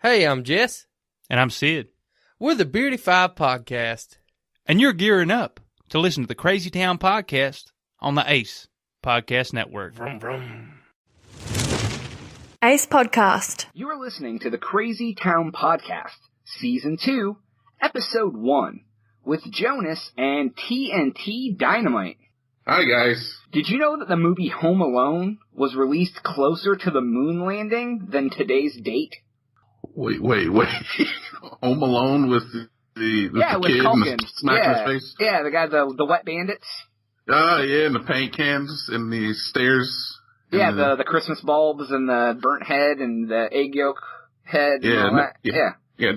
Hey, I'm Jess. And I'm Sid. We're the Beardy Five Podcast. And you're gearing up to listen to the Crazy Town Podcast on the ACE Podcast Network. Vroom, vroom. ACE Podcast. You are listening to the Crazy Town Podcast, Season 2, Episode 1, with Jonas and TNT Dynamite. Hi, guys. Did you know that the movie Home Alone was released closer to the moon landing than today's date? Wait. Home Alone with the with kid Culkin. and the smack in his face? Yeah, the guy, the wet bandits. Yeah, and the paint cans and the stairs. Yeah, the Christmas bulbs and the burnt head and the egg yolk head and all that. Yeah,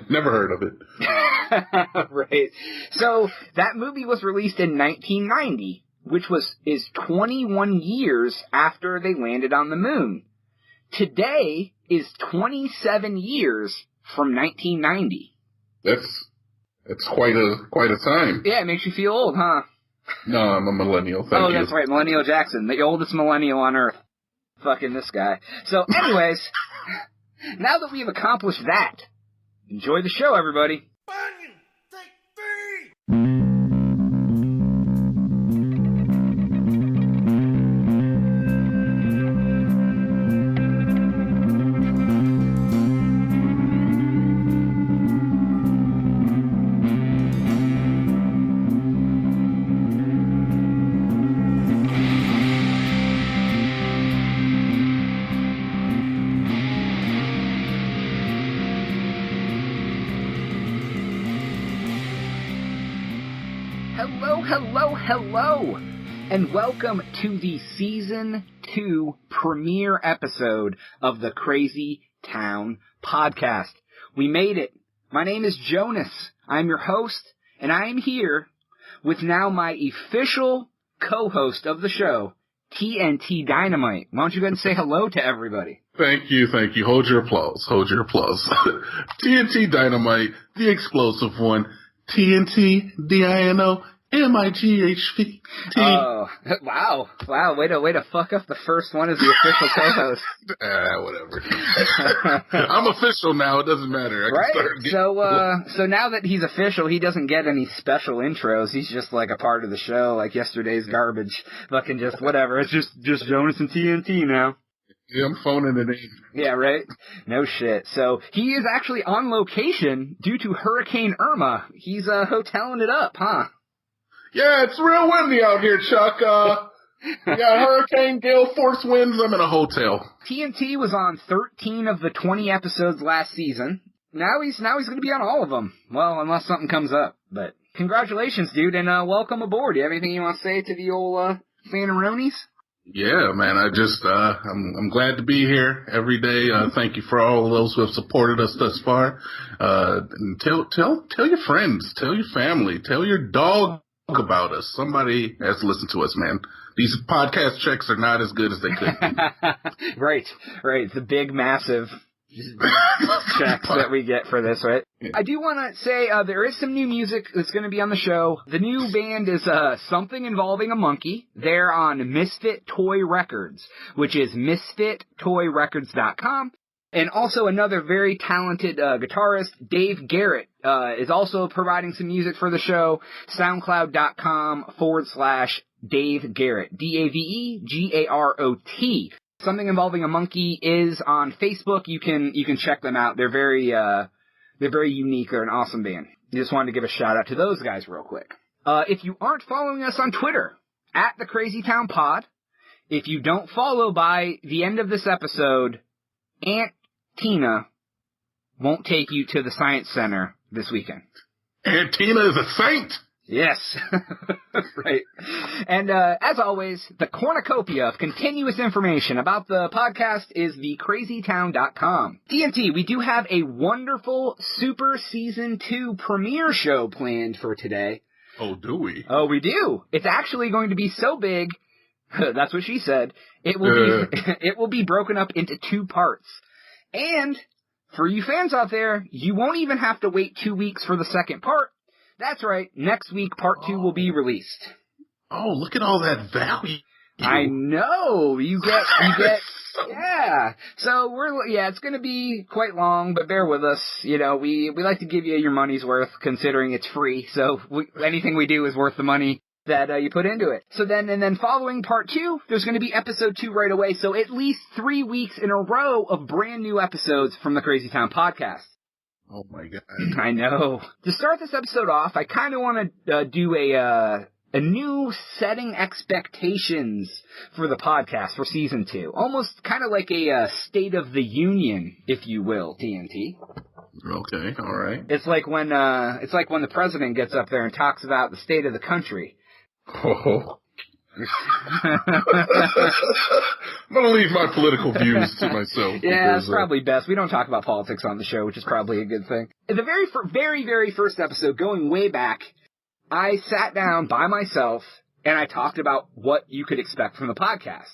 never heard of it. Right. So, that movie was released in 1990, which is 21 years after they landed on the moon. Today is 27 years from 1990. That's quite a time. Yeah, it makes you feel old, huh? No, I'm a millennial. Thank you. Oh, that's right, Millennial Jackson, the oldest millennial on Earth. Fucking this guy. So, anyways, now that we've accomplished that, enjoy the show, everybody. Hello, and welcome to the Season 2 premiere episode of the Crazy Town Podcast. We made it. My name is Jonas. I'm your host, and I am here with now my official co-host of the show, TNT Dynamite. Why don't you go ahead and say hello to everybody? Thank you. Hold your applause. TNT Dynamite, the explosive one. TNT, D-I-N-O. M-I-G-H-V-T. Oh, wow. Way to fuck up the first one as the official co-host. Whatever. I'm official now. It doesn't matter. So now that he's official, he doesn't get any special intros. He's just like a part of the show, like yesterday's garbage. Fucking just whatever. It's just Jonas and TNT now. Yeah, I'm phoning it in. Yeah, right? No shit. So he is actually on location due to Hurricane Irma. He's hoteling it up, huh? Yeah, it's real windy out here, Chuck. We got hurricane, gale force winds. I'm in a hotel. TNT was on 13 of the 20 episodes last season. Now he's going to be on all of them. Well, unless something comes up. But congratulations, dude, and welcome aboard. You have anything you want to say to the old Fanaronies? Yeah, man. I'm glad to be here every day. Thank you for all of those who have supported us thus far. And tell your friends, tell your family, tell your dog about us. Somebody has to listen to us, man. These podcast checks are not as good as they could be. Right. The big, massive checks that we get for this, right? Yeah. I do want to say there is some new music that's going to be on the show. The new band is Something Involving a Monkey. They're on Misfit Toy Records, which is misfittoyrecords.com. And also another very talented guitarist, Dave Garrett, is also providing some music for the show. SoundCloud.com/Dave Garrett. DaveGarrot. Something Involving a Monkey is on Facebook. You can check them out. They're very unique. They're an awesome band. Just wanted to give a shout out to those guys real quick. If you aren't following us on Twitter, @TheCrazyTownPod, if you don't follow by the end of this episode, Aunt Tina won't take you to the Science Center this weekend. Aunt Tina is a saint? Yes. Right. And as always, the cornucopia of continuous information about the podcast is thecrazytown.com. TNT, we do have a wonderful Super Season 2 premiere show planned for today. Oh, do we? Oh, we do. It's actually going to be so big, that's what she said, it will be broken up into 2 parts. And for you fans out there, you won't even have to wait 2 weeks for the second part. That's right. Next week, part 2 will be released. Oh, look at all that value. I know. You get, yeah. So it's going to be quite long, but bear with us. You know, we like to give you your money's worth considering it's free. So anything we do is worth the money that you put into it. So then following part 2, there's going to be episode 2 right away. So at least 3 weeks in a row of brand new episodes from the Crazy Town podcast. Oh my God. I know. To start this episode off, I kind of want to do a new setting expectations for the podcast for season 2. Almost kind of like a State of the Union, if you will, TNT. Okay, all right. It's like when the president gets up there and talks about the state of the country. Oh. I'm going to leave my political views to myself. Yeah, it's probably best. We don't talk about politics on the show, which is probably a good thing. In the very first episode, going way back, I sat down by myself and I talked about what you could expect from the podcast.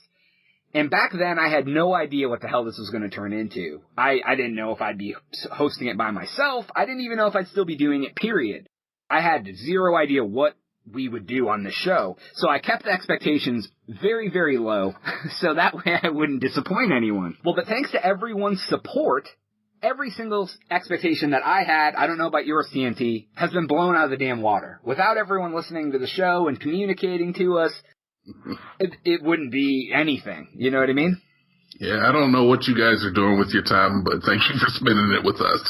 And back then, I had no idea what the hell this was going to turn into. I didn't know if I'd be hosting it by myself. I didn't even know if I'd still be doing it, period. I had zero idea what we would do on the show. So I kept the expectations very, very low, so that way I wouldn't disappoint anyone. Well, but thanks to everyone's support, every single expectation that I had, I don't know about yours, TNT, has been blown out of the damn water. Without everyone listening to the show and communicating to us, it wouldn't be anything. You know what I mean? Yeah, I don't know what you guys are doing with your time, but thank you for spending it with us.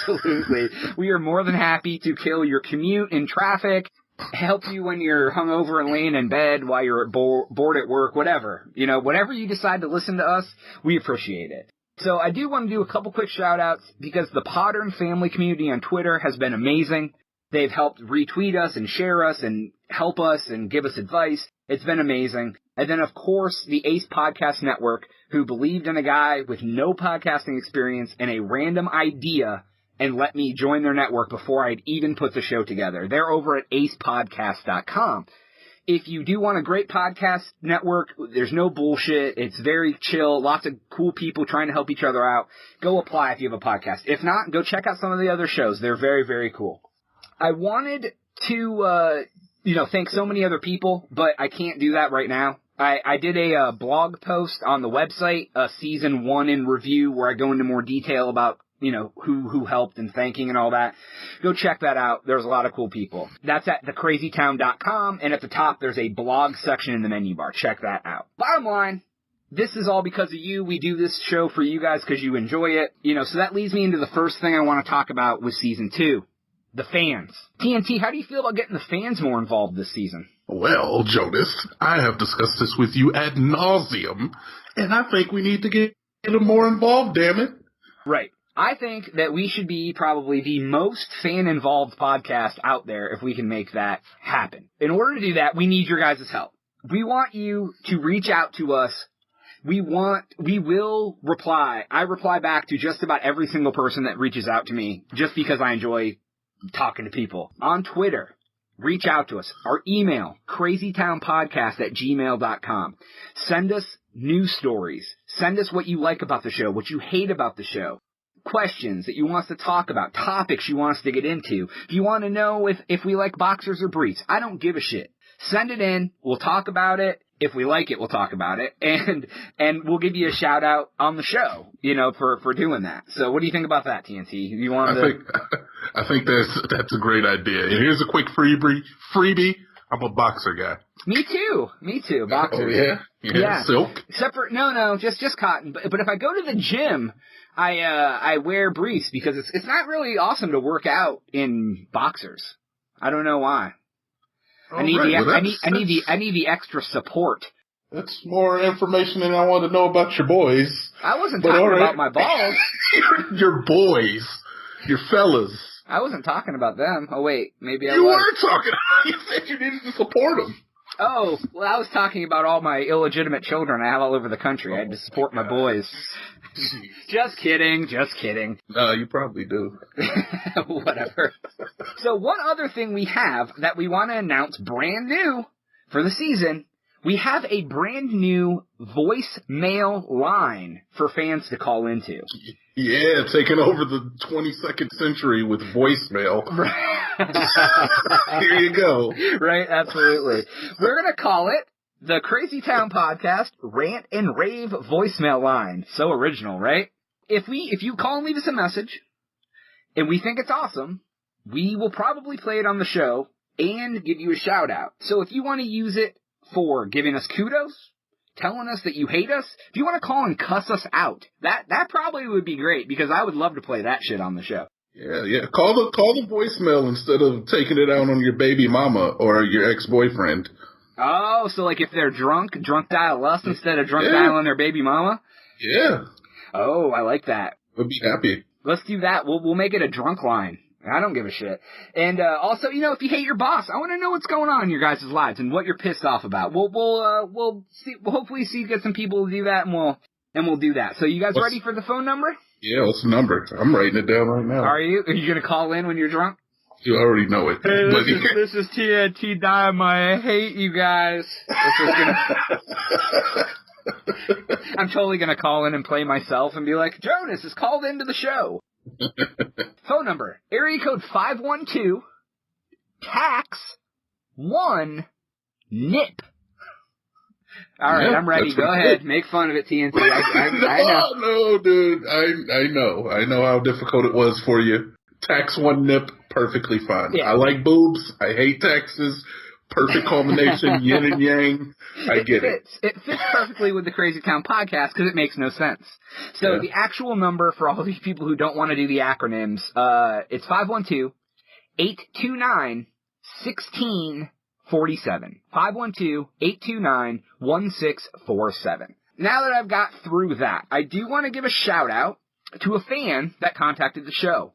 Absolutely. We are more than happy to kill your commute in traffic, help you when you're hungover and laying in bed while you're bored at work, whatever. You know, whatever you decide to listen to us, we appreciate it. So I do want to do a couple quick shout-outs because the Podern family community on Twitter has been amazing. They've helped retweet us and share us and help us and give us advice. It's been amazing. And then, of course, the Ace Podcast Network, who believed in a guy with no podcasting experience and a random idea and let me join their network before I'd even put the show together. They're over at acepodcast.com. If you do want a great podcast network, there's no bullshit. It's very chill. Lots of cool people trying to help each other out. Go apply if you have a podcast. If not, go check out some of the other shows. They're very, very cool. I wanted to, thank so many other people, but I can't do that right now. I did a blog post on the website, season 1 in review, where I go into more detail about, who helped and thanking and all that. Go check that out. There's a lot of cool people. That's at thecrazytown.com, and at the top there's a blog section in the menu bar. Check that out. Bottom line, this is all because of you. We do this show for you guys because you enjoy it. So that leads me into the first thing I want to talk about with season 2. The fans. TNT, how do you feel about getting the fans more involved this season? Well, Jonas, I have discussed this with you ad nauseum, and I think we need to get them more involved, damn it. Right. I think that we should be probably the most fan-involved podcast out there if we can make that happen. In order to do that, we need your guys' help. We want you to reach out to us. We will reply. I reply back to just about every single person that reaches out to me just because I enjoy talking to people. On Twitter, reach out to us. Our email, crazytownpodcast@gmail.com. Send us news stories. Send us what you like about the show, what you hate about the show. Questions that you want us to talk about, topics you want us to get into. If you want to know if we like boxers or briefs, I don't give a shit. Send it in. We'll talk about it. If we like it, we'll talk about it, and we'll give you a shout out on the show, for doing that. So, what do you think about that, TNT? You want I think that's a great idea. And here's a quick freebie. I'm a boxer guy. Me too. Boxers. Oh yeah. Silk. Except for just cotton. But if I go to the gym, I wear briefs because it's not really awesome to work out in boxers. I don't know why. I need the extra support. That's more information than I want to know about your boys. I wasn't talking about my balls. Your boys. Your fellas. I wasn't talking about them. Oh, wait. Maybe I was. You were talking. You said you needed to support them. Oh, well, I was talking about all my illegitimate children I have all over the country. I had to support my boys. Just kidding. No, you probably do. Whatever. So one other thing we have that we want to announce brand new for the season, we have a brand new voicemail line for fans to call into. Yeah, taking over the 22nd century with voicemail. Right. Here you go. Right, absolutely. We're going to call it the Crazy Town Podcast Rant and Rave voicemail line. So original, right? If you call and leave us a message, and we think it's awesome, we will probably play it on the show and give you a shout out. So if you want to use it for giving us kudos, telling us that you hate us, if you want to call and cuss us out, that probably would be great, because I would love to play that shit on the show. Yeah. Call the voicemail instead of taking it out on your baby mama or your ex-boyfriend. Oh, so like if they're drunk dial us instead of drunk dialing their baby mama? Yeah. Oh, I like that. We'll be happy. Let's do that. We'll make it a drunk line. I don't give a shit. And also, if you hate your boss, I want to know what's going on in your guys' lives and what you're pissed off about. We'll see. We'll hopefully get some people to do that, and we'll do that. So you guys ready for the phone number? Yeah, what's the number? I'm writing it down right now. Are you gonna call in when you're drunk? You already know it. Hey, this is TNT Dynamite. I hate you guys. I'm totally gonna call in and play myself and be like, Jonas is called into the show. Phone number, area code 512, tax 1, NIP. All right, I'm ready. Go ahead. Make fun of it, TNT. I know. No, dude. I know how difficult it was for you. Tax 1 NIP, perfectly fine. Yeah. I like boobs. I hate taxes. Perfect combination, yin and yang. I get it. It fits perfectly with the Crazy Town Podcast because it makes no sense. So the actual number for all these people who don't want to do the acronyms, it's 512-829-1647. 512-829-1647. Now that I've got through that, I do want to give a shout out to a fan that contacted the show.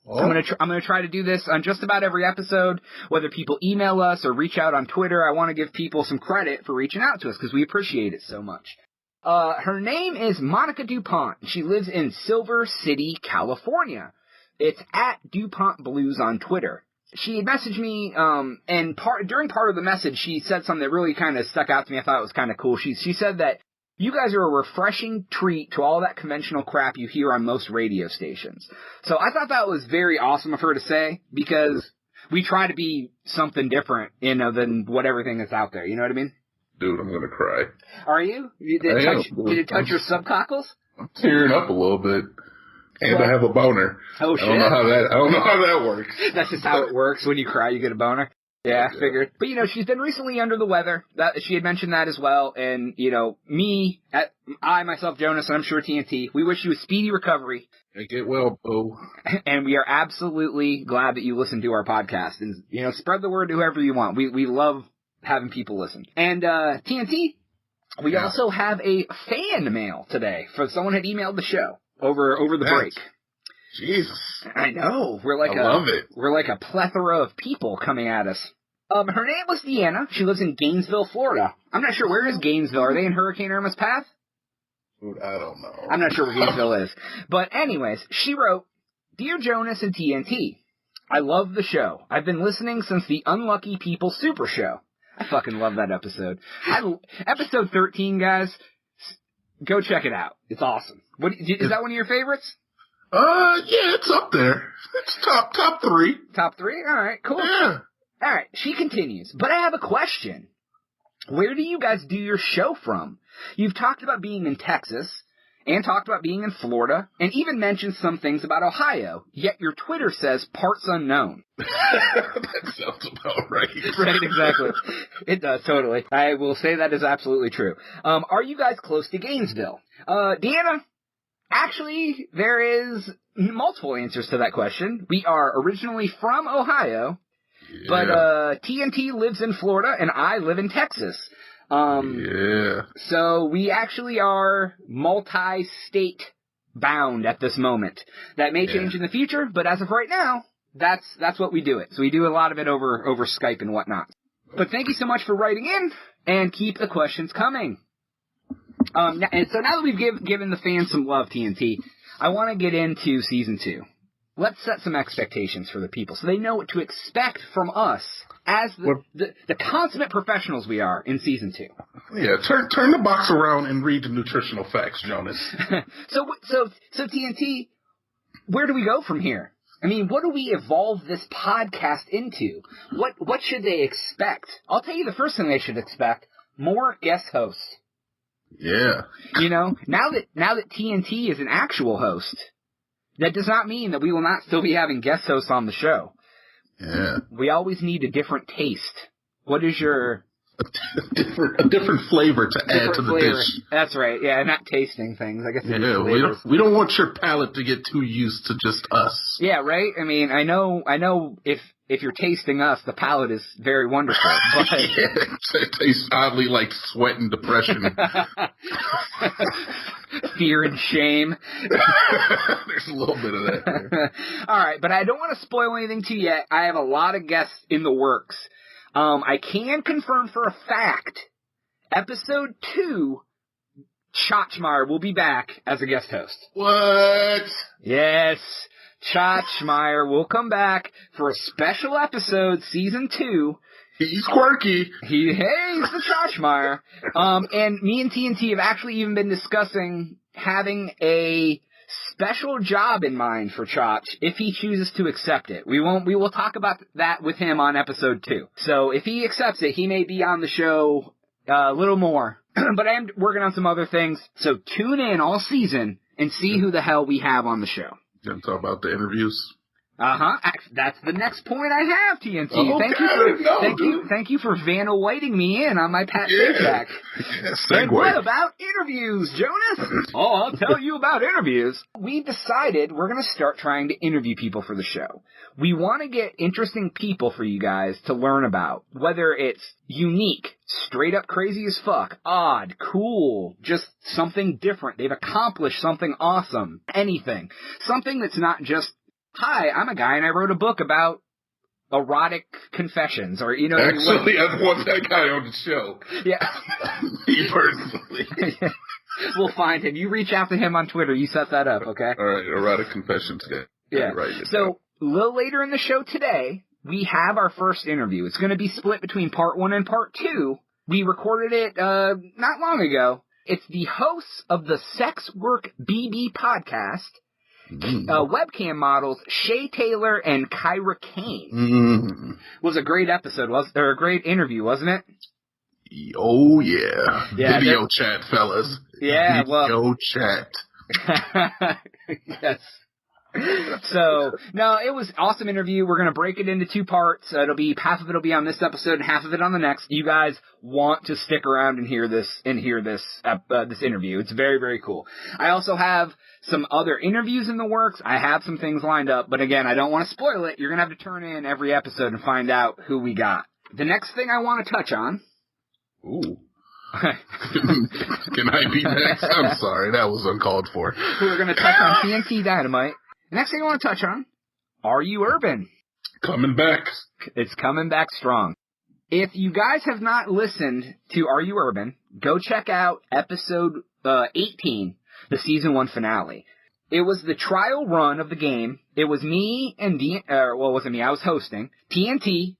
Oh. I'm gonna try to do this on just about every episode, whether people email us or reach out on Twitter. I want to give people some credit for reaching out to us because we appreciate it so much. Her name is Monica DuPont. She lives in Silver City, California. It's at DuPont Blues on Twitter. She had messaged me, and during part of the message, she said something that really kind of stuck out to me. I thought it was kind of cool. She said that you guys are a refreshing treat to all that conventional crap you hear on most radio stations. So I thought that was very awesome of her to say, because we try to be something different, than what everything that's out there. You know what I mean? Dude, I'm going to cry. Are you? Did it touch your subcockles? I'm tearing up a little bit. And I have a boner. Oh, shit. I don't know how that works. That's just how it works. When you cry, you get a boner. Yeah, I figured. But, she's been recently under the weather. She had mentioned that as well. And, I, myself, Jonas, and I'm sure TNT, we wish you a speedy recovery. Hey, get well, Bo. And we are absolutely glad that you listen to our podcast. And, spread the word to whoever you want. We love having people listen. And, TNT, we also have a fan mail today. Someone had emailed the show over the break. Jesus. I know. I love it. We're like a plethora of people coming at us. Her name was Deanna. She lives in Gainesville, Florida. I'm not sure. Where is Gainesville? Are they in Hurricane Irma's path? Dude, I don't know. I'm not sure where Gainesville is. But anyways, she wrote, Dear Jonas and TNT, I love the show. I've been listening since the Unlucky People Super Show. I fucking love that episode. Episode 13, guys. Go check it out. It's awesome. Is that one of your favorites? Yeah, it's up there. It's top 3. Top 3? All right, cool. Yeah. All right, she continues. But I have a question. Where do you guys do your show from? You've talked about being in Texas, and talked about being in Florida, and even mentioned some things about Ohio, yet your Twitter says parts unknown. That sounds about right. Right, exactly. It does, totally. I will say that is absolutely true. Are you guys close to Gainesville? Deanna? Actually, there is multiple answers to that question. We are originally from Ohio, but TNT lives in Florida, and I live in Texas. So we actually are multi-state bound at this moment. That may change in the future, but as of right now, that's what we do it. So we do a lot of it over Skype and whatnot. But thank you so much for writing in, and keep the questions coming. And so now that we've given the fans some love, TNT, I want to get into Season 2. Let's set some expectations for the people so they know what to expect from us as the consummate professionals we are in Season 2. Yeah, turn the box around and read the nutritional facts, Jonas. So TNT, where do we go from here? I mean, what do we evolve this podcast into? What should they expect? I'll tell you the first thing they should expect. more guest hosts. Yeah. You know, now that TNT is an actual host, that does not mean that we will not still be having guest hosts on the show. Yeah. We always need a different taste. What is your... a different flavor to add to the dish. That's right. Yeah, not tasting things. I guess. Yeah, we don't want your palate to get too used to just us. Yeah, right. I mean, I know. If you're tasting us, the palate is very wonderful. But it tastes oddly like sweat and depression. Fear and shame. There's a little bit of that there. All right, but I don't want to spoil anything to you yet. I have a lot of guests in the works. I can confirm for a fact, episode 2, Chachmar will be back as a guest host. What? Yes, Chachmar will come back for a special episode, season 2. He's quirky. He's the Chachmar. And me and TNT have actually even been discussing having a special job in mind for Chach if he chooses to accept it. We will talk about that with him on episode 2. So if he accepts it, he may be on the show a little more. But I am working on some other things. So tune in all season and see who the hell we have on the show. You gonna talk about the interviews? That's the next point I have, TNT. Okay. Thank you for Vanna Whiting me in on my Pat Sajak. And what about interviews, Jonas? Oh, I'll tell you about interviews. We decided we're going to start trying to interview people for the show. We want to get interesting people for you guys to learn about, whether it's unique, straight up crazy as fuck, odd, cool, just something different. They've accomplished something awesome, anything. Something that's not just, hi, I'm a guy and I wrote a book about erotic confessions, or, you know. Actually, I want that guy on the show. Yeah. Me personally. We'll find him. You reach out to him on Twitter. You set that up, okay? All right, erotic confessions. Yeah. Right. So, a little later in the show today, we have our first interview. It's going to be split between part 1 and part 2. We recorded it not long ago. It's the hosts of the SexWorkBB podcast, webcam models Shaye Taylor and Kyra Kane. Was a great episode, or a great interview, wasn't it? Oh yeah, video chat, fellas. Yeah, video chat. Yes. So, no, it was an awesome interview. We're going to break it into 2 parts. It'll be half of it will be on this episode and half of it on the next. You guys want to stick around and hear this this interview. It's very, very cool. I also have some other interviews in the works. I have some things lined up, but again, I don't want to spoil it. You're going to have to turn in every episode and find out who we got. The next thing I want to touch on. Ooh. Can I be next? I'm sorry, that was uncalled for. We're going to touch on TNT Dynamite. Next thing I want to touch on, Are You Urban? Coming back. It's coming back strong. If you guys have not listened to Are You Urban, go check out episode 18, the season 1 finale. It was the trial run of the game. It was me and it wasn't me, I was hosting, TNT,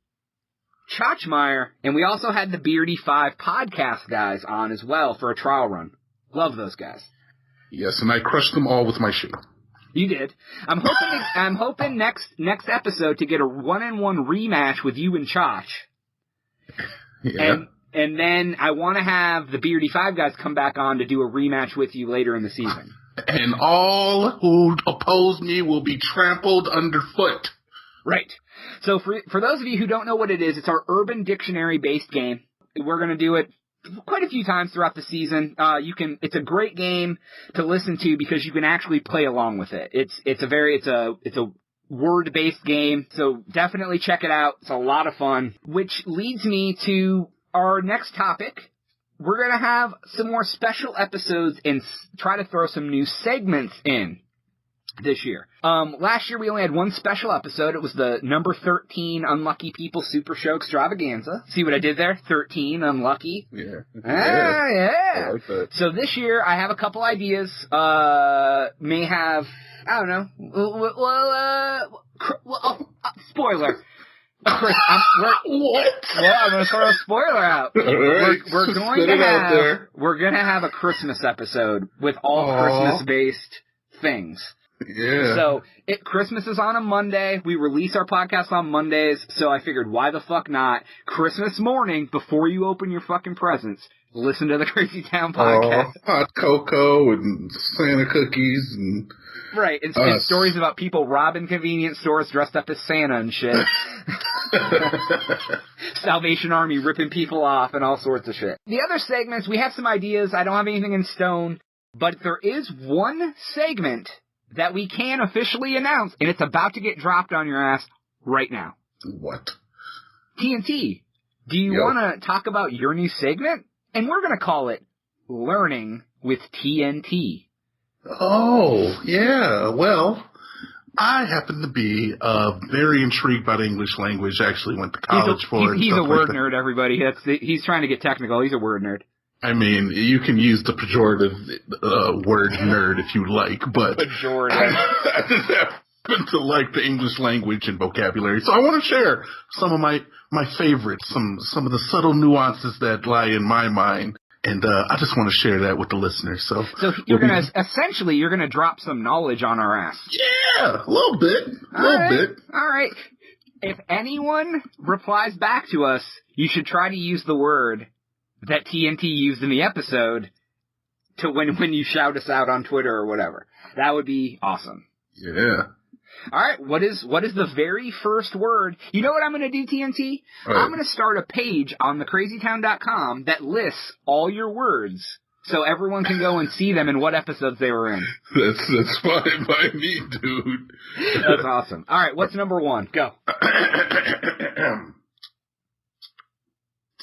Chachmeyer, and we also had the Beardy 5 podcast guys on as well for a trial run. Love those guys. Yes, and I crushed them all with my shoe. You did. I'm hoping next episode to get a 1-on-1 rematch with you and Chach. Yeah. And then I want to have the Beardy 5 guys come back on to do a rematch with you later in the season. And all who oppose me will be trampled underfoot. Right. So for those of you who don't know what it is, it's our Urban Dictionary-based game. We're going to do it quite a few times throughout the season. It's a great game to listen to because you can actually play along with it. It's a word-based game, so definitely check it out. It's a lot of fun. Which leads me to our next topic. We're going to have some more special episodes and try to throw some new segments in this year. Last year we only had 1 special episode. It was the number 13 Unlucky People Super Show Extravaganza. See what I did there? 13 Unlucky. Yeah. Yeah. I like that. So this year I have a couple ideas. May have, I don't know. Spoiler. What? Well, I'm going to throw a spoiler out. Right. We're going to have a Christmas episode with all Christmas-based things. Yeah. So, Christmas is on a Monday. We release our podcast on Mondays, so I figured, why the fuck not? Christmas morning, before you open your fucking presents, listen to the Crazy Town podcast. Hot cocoa and Santa cookies and... Right, and stories about people robbing convenience stores dressed up as Santa and shit. Salvation Army ripping people off and all sorts of shit. The other segments, we have some ideas. I don't have anything in stone, but there is one segment that we can officially announce, and it's about to get dropped on your ass right now. What? TNT, do you want to talk about your new segment? And we're going to call it Learning with TNT. Oh, yeah. Well, I happen to be very intrigued by the English language. Actually went to college for it. He's a word nerd, everybody. He's trying to get technical. He's a word nerd. I mean, you can use the pejorative word nerd if you like, but pejorative. I just happen to like the English language and vocabulary. So I want to share some of my favorites, some of the subtle nuances that lie in my mind. And I just want to share that with the listeners. So you're gonna drop some knowledge on our ass. Yeah, a little bit. All right. If anyone replies back to us, you should try to use the word that TNT used in the episode to when you shout us out on Twitter or whatever. That would be awesome. Yeah. All right, what is the very first word? You know what I'm going to do, TNT? All right. I'm going to start a page on thecrazytown.com that lists all your words so everyone can go and see them and what episodes they were in. That's fine by me, dude. That's awesome. All right, what's number one? Go.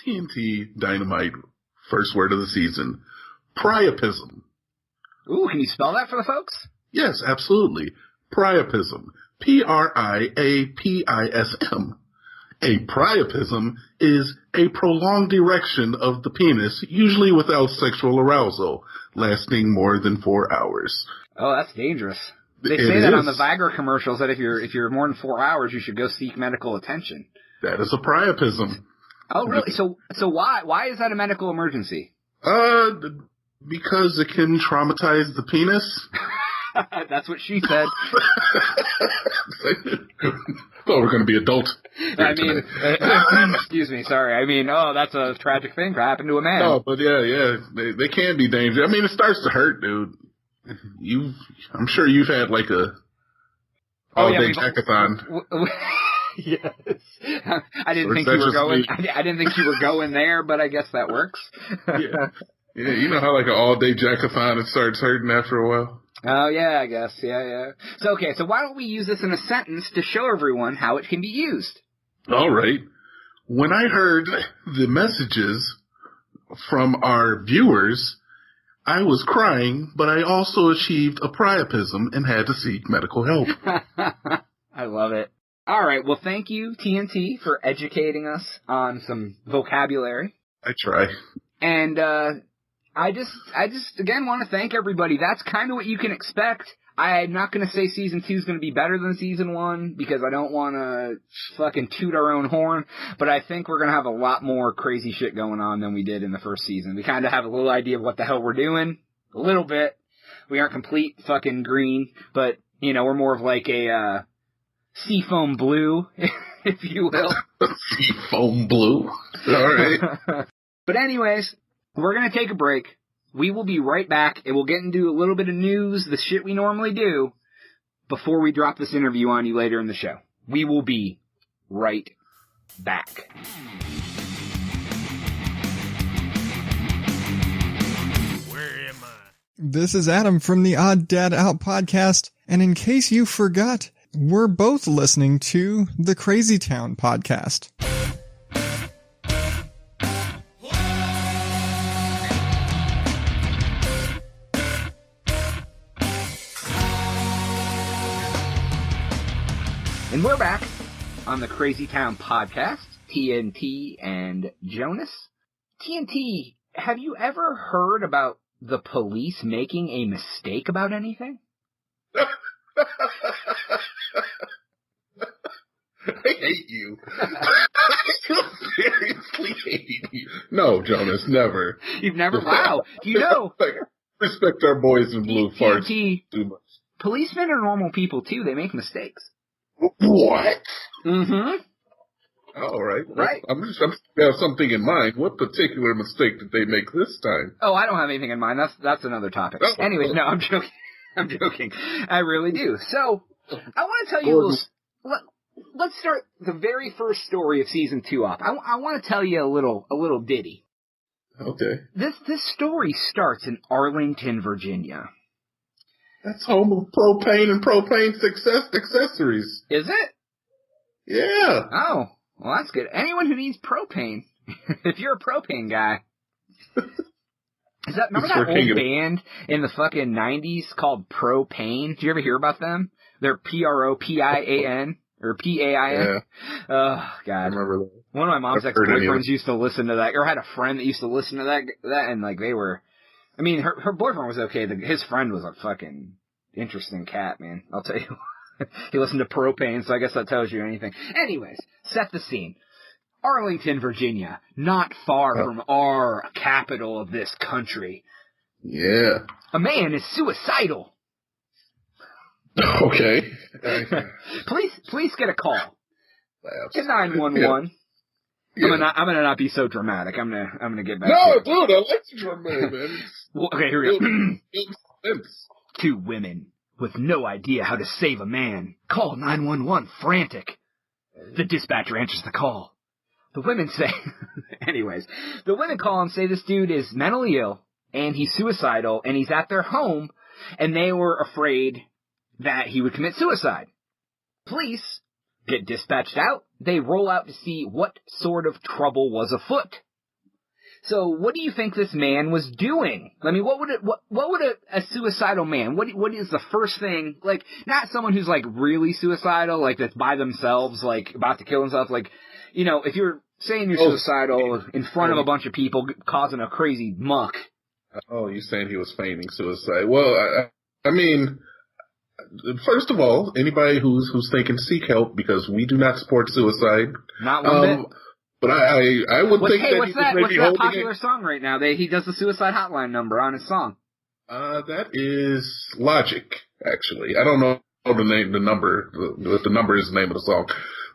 TNT Dynamite, first word of the season, priapism. Ooh, can you spell that for the folks? Yes, absolutely. Priapism. Priapism. A priapism is a prolonged erection of the penis, usually without sexual arousal, lasting more than 4 hours. Oh, that's dangerous. They say that on the Viagra commercials, that if you're more than 4 hours, you should go seek medical attention. That is a priapism. Oh, really? So why is that a medical emergency? Because it can traumatize the penis. That's what she said. Thought we're going to be adult. I mean, excuse me, sorry. I mean, that's a tragic thing that happened to a man. No, but yeah, they can be dangerous. I mean, it starts to hurt, dude. I'm sure you've had like a all-day jackathon. Yes. I didn't think you were going. I didn't think you were going there, but I guess that works. Yeah, you know how like an all-day jackathon it starts hurting after a while. Oh, yeah, I guess. Yeah. So why don't we use this in a sentence to show everyone how it can be used? All right. When I heard the messages from our viewers, I was crying, but I also achieved a priapism and had to seek medical help. I love it. All right. Well, thank you, TNT, for educating us on some vocabulary. I try. And, I just again want to thank everybody. That's kind of what you can expect. I'm not going to say season 2 is going to be better than season 1 because I don't want to fucking toot our own horn, but I think we're going to have a lot more crazy shit going on than we did in the first season. We kind of have a little idea of what the hell we're doing. A little bit. We aren't complete fucking green, but, we're more of like a, seafoam blue, if you will. Seafoam blue. All right. But anyways, we're going to take a break. We will be right back, and we'll get into a little bit of news, the shit we normally do, before we drop this interview on you later in the show. We will be right back. Where am I? This is Adam from the Odd Dad Out podcast, and in case you forgot, we're both listening to the Crazy Town podcast. And we're back on the Crazy Town podcast, TNT and Jonas. TNT, have you ever heard about the police making a mistake about anything? I hate you. I seriously hate you. No, Jonas, never. You've never? Wow. Do you know? Respect our boys in blue farts TNT, too much. policemen are normal people, too. They make mistakes. What? Mm-hmm. All right. Right. I'm have something in mind. What particular mistake did they make this time? Oh, I don't have anything in mind. That's another topic. Oh. Anyways, no, I'm joking. I'm joking. I really do. So, I want to tell you a little... Let's start the very first story of season 2 off. I want to tell you a little ditty. Okay. This story starts in Arlington, Virginia. That's home of propane and propane accessories. Is it? Yeah. Oh, well, that's good. Anyone who needs propane, if you're a propane guy. Remember that old band in the fucking 90s called Propane? Did you ever hear about them? They're P-R-O-P-I-A-N, or P-A-I-N. Yeah. Oh, God. I remember that. One of my mom's ex-boyfriends used to listen to that, or had a friend that used to listen to that, and, like, they were... I mean, her boyfriend was okay. His friend was a fucking interesting cat, man. I'll tell you. He listened to Propane, so I guess that tells you anything. Anyways, set the scene. Arlington, Virginia, not far from our capital of this country. Yeah. A man is suicidal. Okay. Police get a call. Get 911. Yeah. I'm gonna not be so dramatic. I'm gonna get back. No, to it. dude, I like the dramatic, man. Well, okay, here we go. Sense. 2 women with no idea how to save a man call 911 frantic. The dispatcher answers the call. The women say, anyways, the women call and say this dude is mentally ill and he's suicidal and he's at their home and they were afraid that he would commit suicide. Police get dispatched out. They roll out to see what sort of trouble was afoot. So, what do you think this man was doing? I mean, what would a suicidal man? What is the first thing? Like, not someone who's like really suicidal, like that's by themselves, like about to kill themselves. Like, you know, if you're saying you're suicidal in front of a bunch of people, causing a crazy muck. Oh, you're saying he was feigning suicide? Well, I mean, first of all, anybody who's thinking, seek help, because we do not support suicide. Not one bit. But I would think that what's he was maybe that popular song right now? He does the suicide hotline number on his song. That is Logic, actually. I don't know the number, what the number is the name of the song.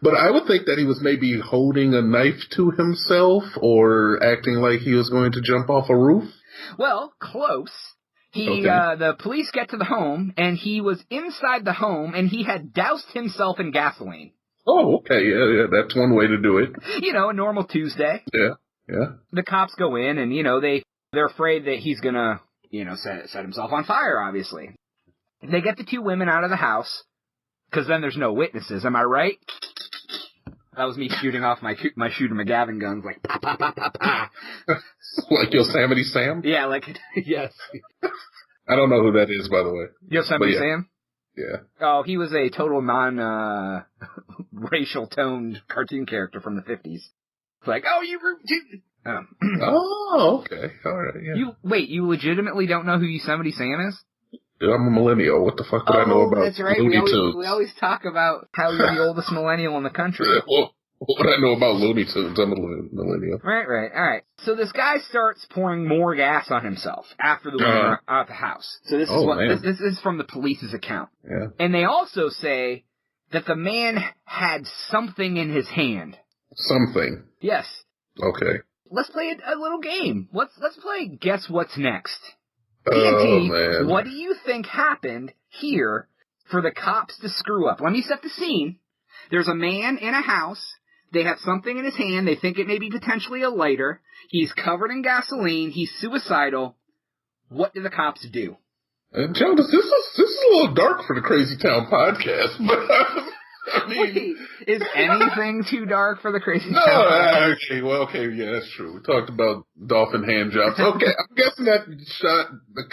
But I would think that he was maybe holding a knife to himself or acting like he was going to jump off a roof. Well, close. The police get to the home, and he was inside the home, and he had doused himself in gasoline. Oh, okay, yeah, that's one way to do it. You know, a normal Tuesday. Yeah. The cops go in, and, you know, they're afraid that he's gonna, you know, set himself on fire, obviously. They get the 2 women out of the house, because then there's no witnesses, am I right? That was me shooting off my Shooter McGavin guns, like, pa, pa, pa, pa, pa. Like Yosemite Sam? Yeah, like, yes. I don't know who that is, by the way. Yosemite Sam? Yeah. Oh, he was a total racial toned cartoon character from the 50s. It's like, oh, you were... Oh, okay. All right, yeah. You legitimately don't know who Yosemite Sam is? I'm a millennial. What the fuck would I know about that's right. Looney Tunes? We always talk about how you're the oldest millennial in the country. Well, what would I know about Looney Tunes? I'm a millennial. Right. All right. So this guy starts pouring more gas on himself after the women are out of the house. So this is this is from the police's account. Yeah. And they also say that the man had something in his hand. Something. Yes. Okay. Let's play a little game. Let's play Guess What's Next. Oh, man. What do you think happened here for the cops to screw up? Let me set the scene. There's a man in a house. They have something in his hand. They think it may be potentially a lighter. He's covered in gasoline. He's suicidal. What do the cops do? Joe, this is a little dark for the Crazy Town podcast, but I mean... Wait, is anything too dark for the Crazy Town podcast? Okay, yeah, that's true. We talked about dolphin hand jobs. Okay, I'm guessing that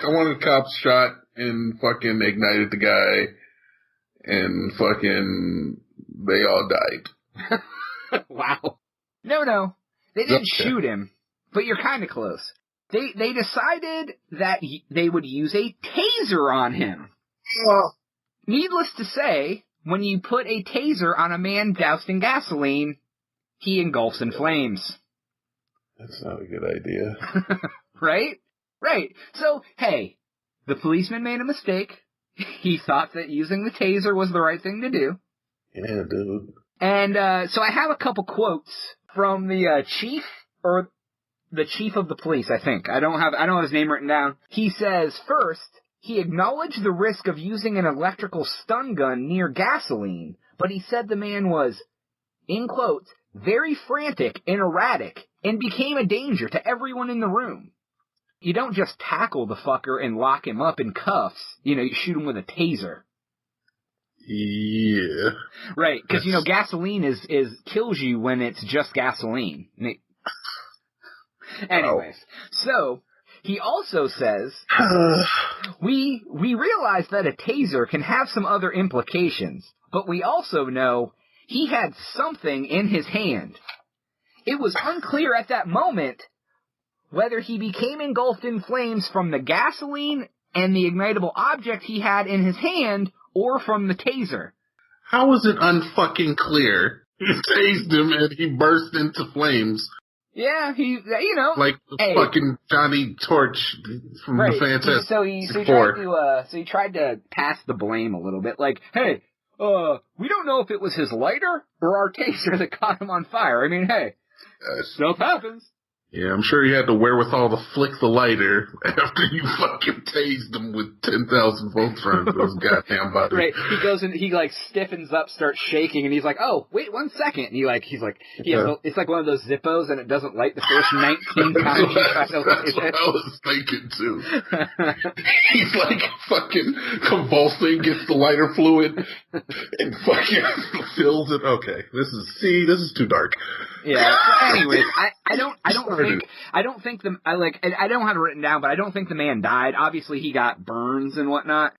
one of the cops shot and fucking ignited the guy, and fucking they all died. Wow. No. They didn't shoot him, but you're kind of close. They decided that they would use a taser on him. Needless to say, when you put a taser on a man doused in gasoline, he engulfs in flames. That's not a good idea. Right? So, hey, the policeman made a mistake. He thought that using the taser was the right thing to do. Yeah, dude. And so I have a couple quotes from the chief, or the chief of the police, I think. I don't have his name written down. He says, first, he acknowledged the risk of using an electrical stun gun near gasoline, but he said the man was, in quotes, very frantic and erratic, and became a danger to everyone in the room. You don't just tackle the fucker and lock him up in cuffs. You shoot him with a taser. Yeah. Right, because, gasoline kills you when it's just gasoline. Anyways, so, he also says, we realize that a taser can have some other implications, but we also know he had something in his hand. It was unclear at that moment whether he became engulfed in flames from the gasoline and the ignitable object he had in his hand, or from the taser. How is it unfucking clear? You tased him and he burst into flames. Yeah, like the fucking Johnny Torch from the Fantastic Four. So he tried to pass the blame a little bit, like, hey, we don't know if it was his lighter or our taser that caught him on fire. I mean, hey, stuff happens. Yeah, I'm sure he had the wherewithal to flick the lighter after you fucking tased him with 10,000 volts running through his goddamn body. Right. He goes and he stiffens up, starts shaking, and he's like, "Oh, wait 1 second." And it's like one of those Zippos, and it doesn't light the first 19 times you try to light it. That's what I was thinking too. He's like fucking convulsing, gets the lighter fluid, and fucking fills it. Okay, this is too dark. Yeah. So anyways, I don't have it written down, but I don't think the man died. Obviously, he got burns and whatnot.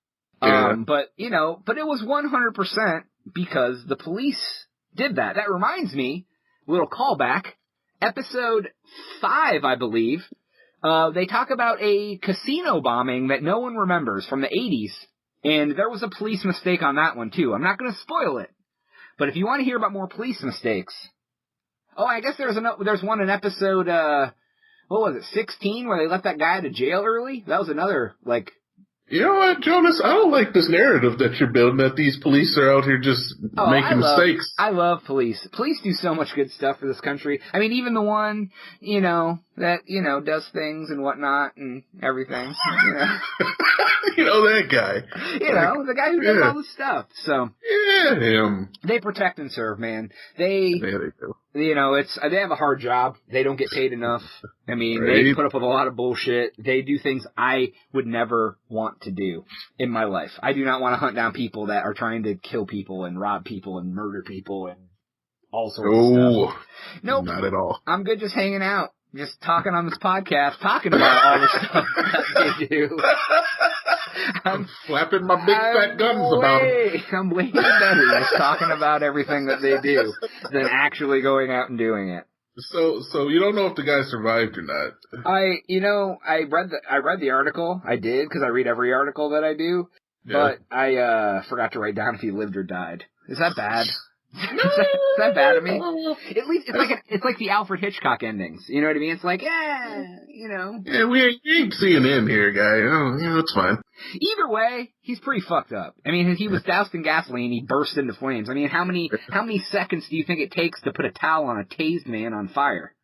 Yeah. But it was 100% because the police did that. That reminds me, little callback, episode 5, I believe. They talk about a casino bombing that no one remembers from the 80s, and there was a police mistake on that one too. I'm not going to spoil it, but if you want to hear about more police mistakes. Oh, I guess there's one in episode, what was it, 16, where they let that guy out of jail early? That was another, You know what, Jonas? I don't like this narrative that you're building, that these police are out here just making mistakes. I love police. Police do so much good stuff for this country. I mean, even the one, that, does things and whatnot and everything. That guy. The guy who does all this stuff. So. Yeah, him. They protect and serve, man. They do. They have a hard job. They don't get paid enough. I mean, They put up with a lot of bullshit. They do things I would never want to do in my life. I do not want to hunt down people that are trying to kill people and rob people and murder people and all sorts of stuff. Nope. Not at all. I'm good just hanging out, just talking on this podcast, talking about all the stuff that they do. I'm flapping my big fat guns about them. I'm way better just talking about everything that they do than actually going out and doing it. So you don't know if the guy survived or not. I read the article. I did, because I read every article that I do. Yeah. But I forgot to write down if he lived or died. Is that bad? Is that bad of me? At least it's like the Alfred Hitchcock endings. You know what I mean? It's like, Yeah, we ain't CNN here, guy. It's fine. Either way, he's pretty fucked up. I mean, he was doused in gasoline, he burst into flames. I mean, how many seconds do you think it takes to put a towel on a tased man on fire?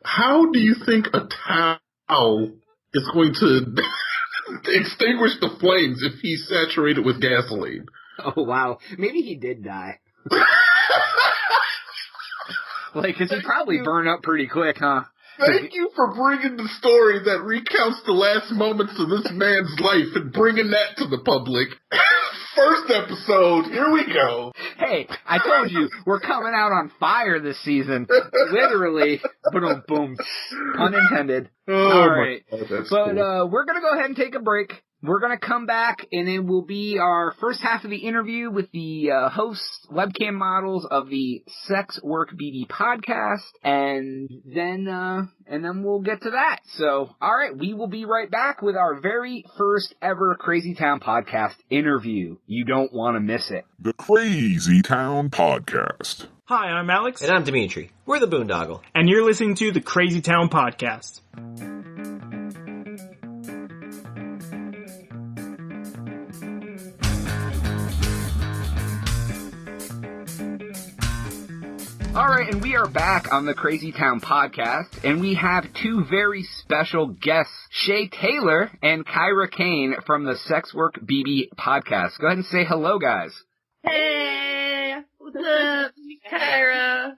How do you think a towel is going to extinguish the flames if he's saturated with gasoline? Oh, wow. Maybe he did die. Cause he probably burned up pretty quick, huh? Thank you for bringing the story that recounts the last moments of this man's life and bringing that to the public. First episode, here we go. Hey, I told you, we're coming out on fire this season. Literally, boom, boom, pun intended. All right, God, cool. We're gonna go ahead and take a break. We're going to come back, and it will be our first half of the interview with the hosts, webcam models of the SexWorkBB podcast, and then we'll get to that. So, all right, we will be right back with our very first ever Crazy Town podcast interview. You don't want to miss it. The Crazy Town Podcast. Hi, I'm Alex. And I'm Dimitri. We're the Boondoggle. And you're listening to the Crazy Town Podcast. Alright, and we are back on the Crazy Town podcast, and we have two very special guests, Shaye Taylor and Kyra Kane from the SexWorkBB podcast. Go ahead and say hello, guys. Hey, what's up? Kyra.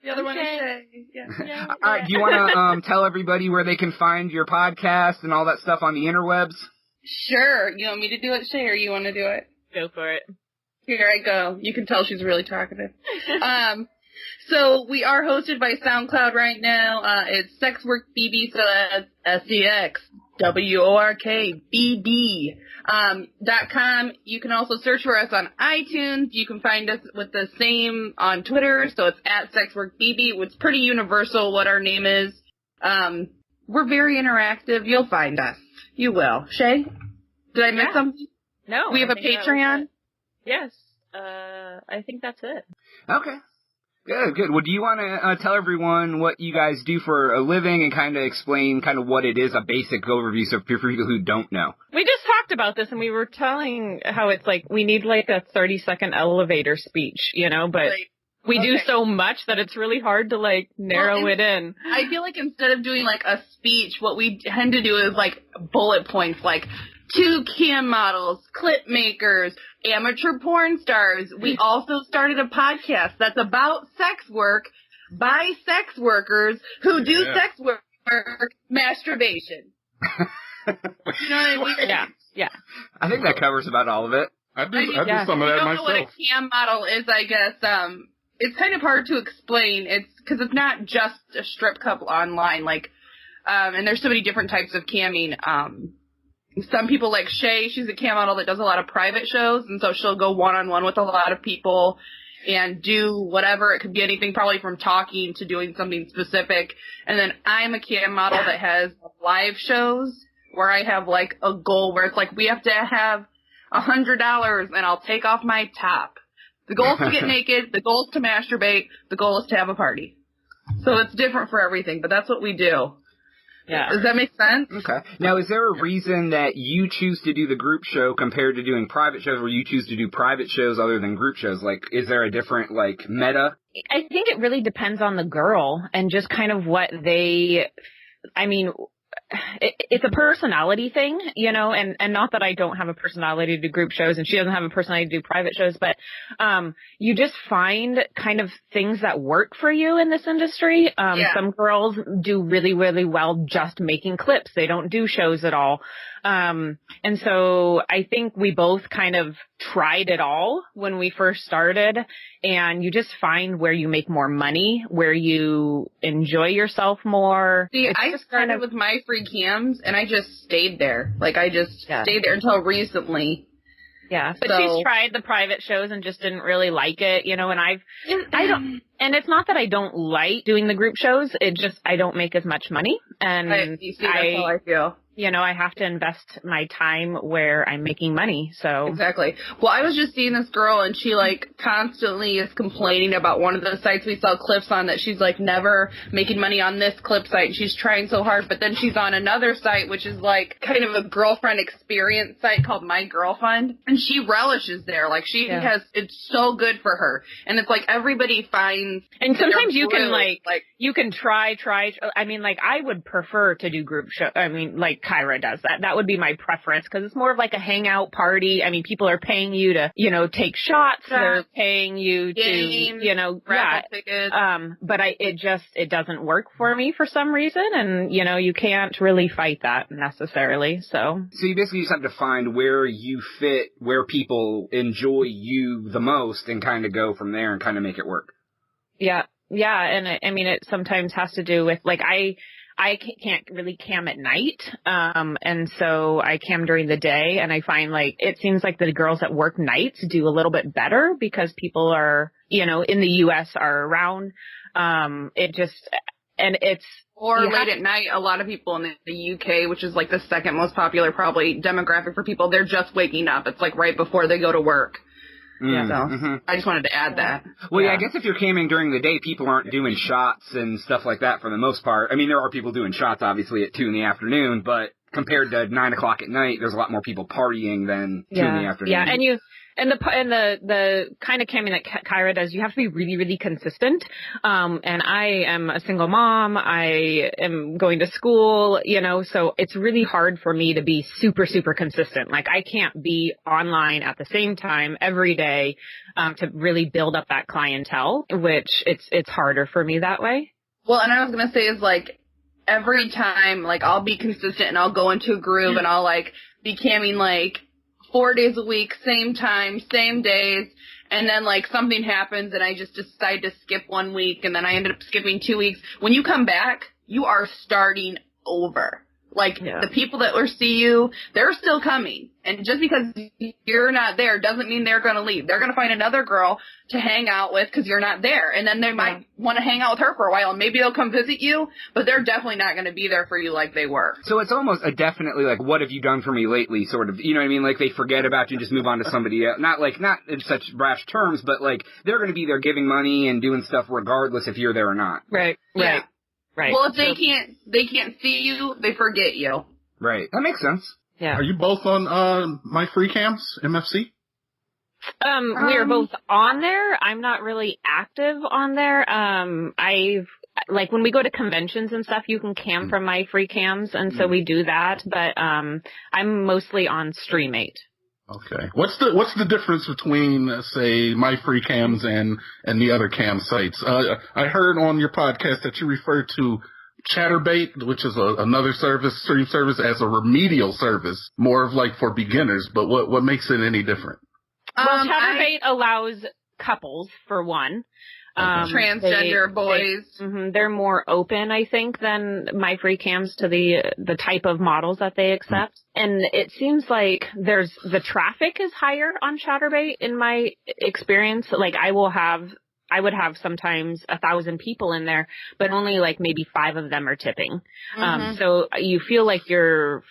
The other one is Shaye. Yeah. Alright, do you want to tell everybody where they can find your podcast and all that stuff on the interwebs? Sure. You want me to do it, Shaye, or you want to do it? Go for it. Here I go. You can tell she's really talkative. So we are hosted by SoundCloud right now. It's SexWorkBB, so that's SexWorkBB. .com. You can also search for us on iTunes. You can find us with the same on Twitter, so it's at SexWorkBB. It's pretty universal what our name is. We're very interactive. You'll find us. You will. Shaye? Did I miss something? No. We have a Patreon? Yes. I think that's it. Okay. Good. Well, do you want to tell everyone what you guys do for a living and kind of explain kind of what it is, a basic overview, so for people who don't know? We just talked about this, and we were telling how it's like we need like a 30-second elevator speech, but Right. we do so much that it's really hard to like narrow it in. I feel like instead of doing like a speech, what we tend to do is like bullet points, like 2 cam models, clip makers, amateur porn stars. We also started a podcast that's about sex work by sex workers who do sex work, masturbation. You know what I mean? Yeah. I think that covers about all of it. I do some of that I don't know myself. what a cam model is, I guess. It's kind of hard to explain. It's because it's not just a strip club online, like, and there's so many different types of camming. Some people like Shaye, she's a cam model that does a lot of private shows, and so she'll go one-on-one with a lot of people and do whatever. It could be anything, probably from talking to doing something specific. And then I'm a cam model that has live shows where I have like a goal where it's like we have to have $100 and I'll take off my top. The goal is to get naked. The goal is to masturbate. The goal is to have a party. So it's different for everything, but that's what we do. Yeah. Does that make sense? Okay. Now, is there a reason that you choose to do the group show compared to doing private shows, where you choose to do private shows other than group shows? Like, is there a different, like, meta? I think it really depends on the girl and just kind of what it's a personality thing, and not that I don't have a personality to do group shows and she doesn't have a personality to do private shows, but you just find kind of things that work for you in this industry. Some girls do really, really well just making clips. They don't do shows at all. And so I think we both kind of tried it all when we first started, and you just find where you make more money, where you enjoy yourself more. See, I started with my free cams, and I just stayed there. Like, I just stayed there until recently. Yeah, but she's tried the private shows and just didn't really like it, and and it's not that I don't like doing the group shows, it just, I don't make as much money, and that's how I feel. I have to invest my time where I'm making money, so. Exactly. Well, I was just seeing this girl, and she, like, constantly is complaining about one of the sites we sell clips on, that she's, like, never making money on this clip site, and she's trying so hard, but then she's on another site, which is, like, kind of a girlfriend experience site called My Girlfriend, and she relishes there. Like, it's so good for her. And it's, like, everybody finds. And sometimes you can, you can try. I mean, like, I would prefer to do group show. I mean, like, Kyra does that. That would be my preference, because it's more of like a hangout party. I mean, people are paying you to, take shots. They're paying you games, to, tickets. But it doesn't work for me for some reason, and, you can't really fight that necessarily, so. So you basically just have to find where you fit, where people enjoy you the most, and kind of go from there and kind of make it work. Yeah, and I mean, it sometimes has to do with, like, I can't really cam at night, and so I cam during the day, and I find, like, it seems like the girls that work nights do a little bit better because people are, in the U.S. are around, late at night, a lot of people in the UK, which is, like, the second most popular, probably, demographic for people, they're just waking up. It's, like, right before they go to work. Yeah, so I just wanted to add that. Well, I guess if you're camming during the day, people aren't doing shots and stuff like that for the most part. I mean, there are people doing shots, obviously, at 2 in the afternoon, but compared to 9 o'clock at night, there's a lot more people partying than 2 in the afternoon. Yeah, and the kind of camming that Kyra does, you have to be really, really consistent. And I am a single mom. I am going to school, so it's really hard for me to be super, super consistent. Like, I can't be online at the same time every day, to really build up that clientele, which it's harder for me that way. Well, and I was going to say is, like, every time, like, I'll be consistent and I'll go into a groove and I'll, like, be camming, like, 4 days a week, same time, same days, and then, like, something happens and I just decide to skip 1 week and then I ended up skipping 2 weeks. When you come back, you are starting over. Like, the people that will see you, they're still coming. And just because you're not there doesn't mean they're going to leave. They're going to find another girl to hang out with because you're not there. And then they might want to hang out with her for a while. And maybe they'll come visit you, but they're definitely not going to be there for you like they were. So it's almost a definitely, like, what have you done for me lately sort of, you know what I mean? Like, they forget about you and just move on to somebody else. Not in such brash terms, but, like, they're going to be there giving money and doing stuff regardless if you're there or not. Right. Yeah. Right. Well, if they can't see you, they forget you. Right. That makes sense. Yeah. Are you both on My Free Cams, MFC? We are both on there. I'm not really active on there. Like, when we go to conventions and stuff, you can cam from My Free Cams, and so we do that. But I'm mostly on StreamMate. Okay. What's the difference between, say, My Free Cams and the other cam sites? I heard on your podcast that you referred to Chatterbait, which is another stream service, as a remedial service, more of like for beginners. But what makes it any different? Well, Chatterbait allows couples, for one. Transgender boys. They're more open, I think, than My Free Cams to the type of models that they accept. And it seems like the traffic is higher on Chatterbait in my experience. Like, I would have sometimes 1,000 people in there, but only like maybe 5 of them are tipping. So you feel like you're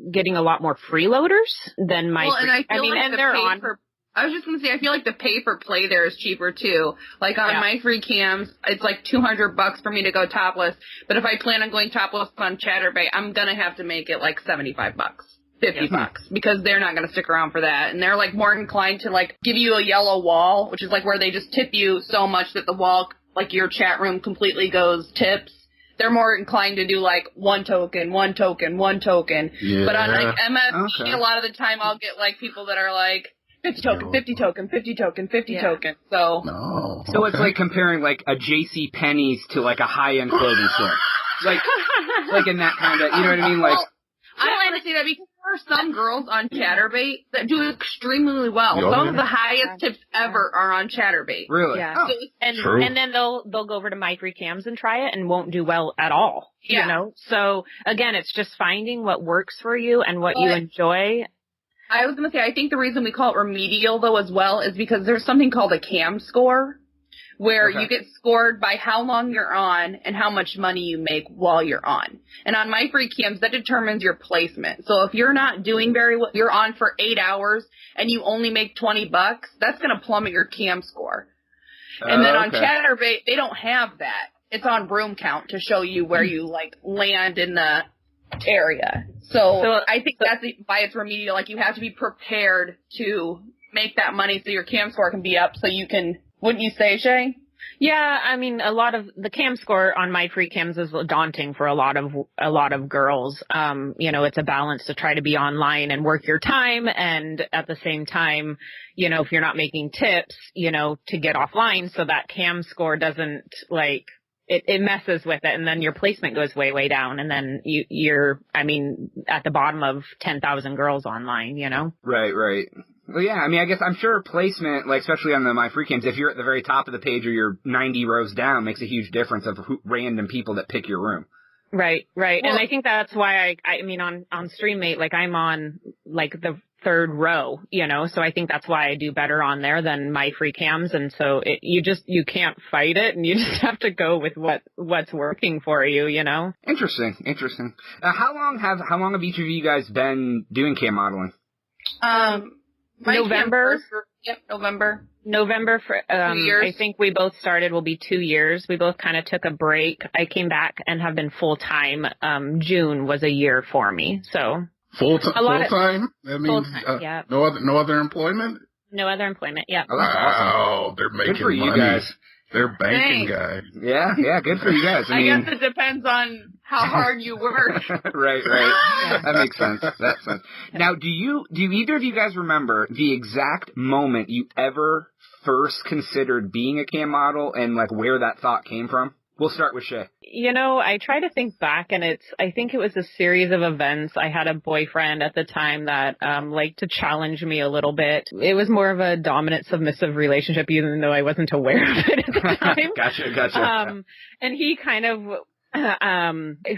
getting a lot more freeloaders than My Free. I was just going to say, I feel like the pay for play there is cheaper too. Like on My Free Cams, it's like $200 for me to go topless. But if I plan on going topless on Chatterbait, I'm going to have to make it like $75, $50 because they're not going to stick around for that. And they're like more inclined to like give you a yellow wall, which is like where they just tip you so much that the wall, like your chat room completely goes tips. They're more inclined to do like one token. Yeah. But on like MFG, a lot of the time I'll get like people that are like, 50 token, 50 token, 50 token, 50 token. So, So it's like comparing like a J.C. Penney's to like a high-end clothing store. Like in that kind of, you know what I mean? Like, I don't want to say that because there are some girls on Chatterbait that do extremely well. Some of the highest tips ever are on Chatterbait. Really? Yeah. Oh, and then they'll go over to My Free Cams and try it and won't do well at all. Yeah. You know? So again, it's just finding what works for you and what you enjoy. I was going to say, I think the reason we call it remedial, though, as well, is because there's something called a cam score, where you get scored by how long you're on and how much money you make while you're on. And on My Free Cams, that determines your placement. So if you're not doing very well, you're on for 8 hours and you only make $20, that's going to plummet your cam score. And then on Chatterbait, they don't have that. It's on room count to show you where you, like, land in the area. So I think that's why it's remedial. Like, you have to be prepared to make that money so your cam score can be up so you can, wouldn't you say, Shaye? Yeah, I mean, a lot of the cam score on My Free Cams is daunting for a lot of girls. You know, it's a balance to try to be online and work your time, and at the same time, you know, if you're not making tips, you know, to get offline so that cam score doesn't, like, it messes with it, and then your placement goes way, way down, and then you're, I mean, at the bottom of 10,000 girls online, you know? Right. Well, yeah, I mean, I guess I'm sure placement, like, especially on the My Free Cams, if you're at the very top of the page or you're 90 rows down, makes a huge difference of random people that pick your room. Right. Well, and I think that's why I mean, on StreamMate, like, I'm on, like, the 3rd row, you know, so I think that's why I do better on there than My Free Cams, and so you can't fight it, and you just have to go with what's working for you, you know? Interesting. How long have each of you guys been doing cam modeling? November. November. November for, 2 years. I think we both started will be 2 years. We both kind of took a break. I came back and have been full time. June was a year for me. So Full time? That means yeah. no other employment? No other employment, yeah. Oh, that's awesome. They're making Good for you money. guys. They're banking Thanks. guys. Yeah, good for you guys. I guess it depends on how hard you work. right. That makes sense. That sense. Now, do either of you guys remember the exact moment you ever first considered being a cam model and like where that thought came from? We'll start with Shaye. You know, I try to think back, and I think it was a series of events. I had a boyfriend at the time that liked to challenge me a little bit. It was more of a dominant, submissive relationship, even though I wasn't aware of it at the time. Gotcha. And he kind of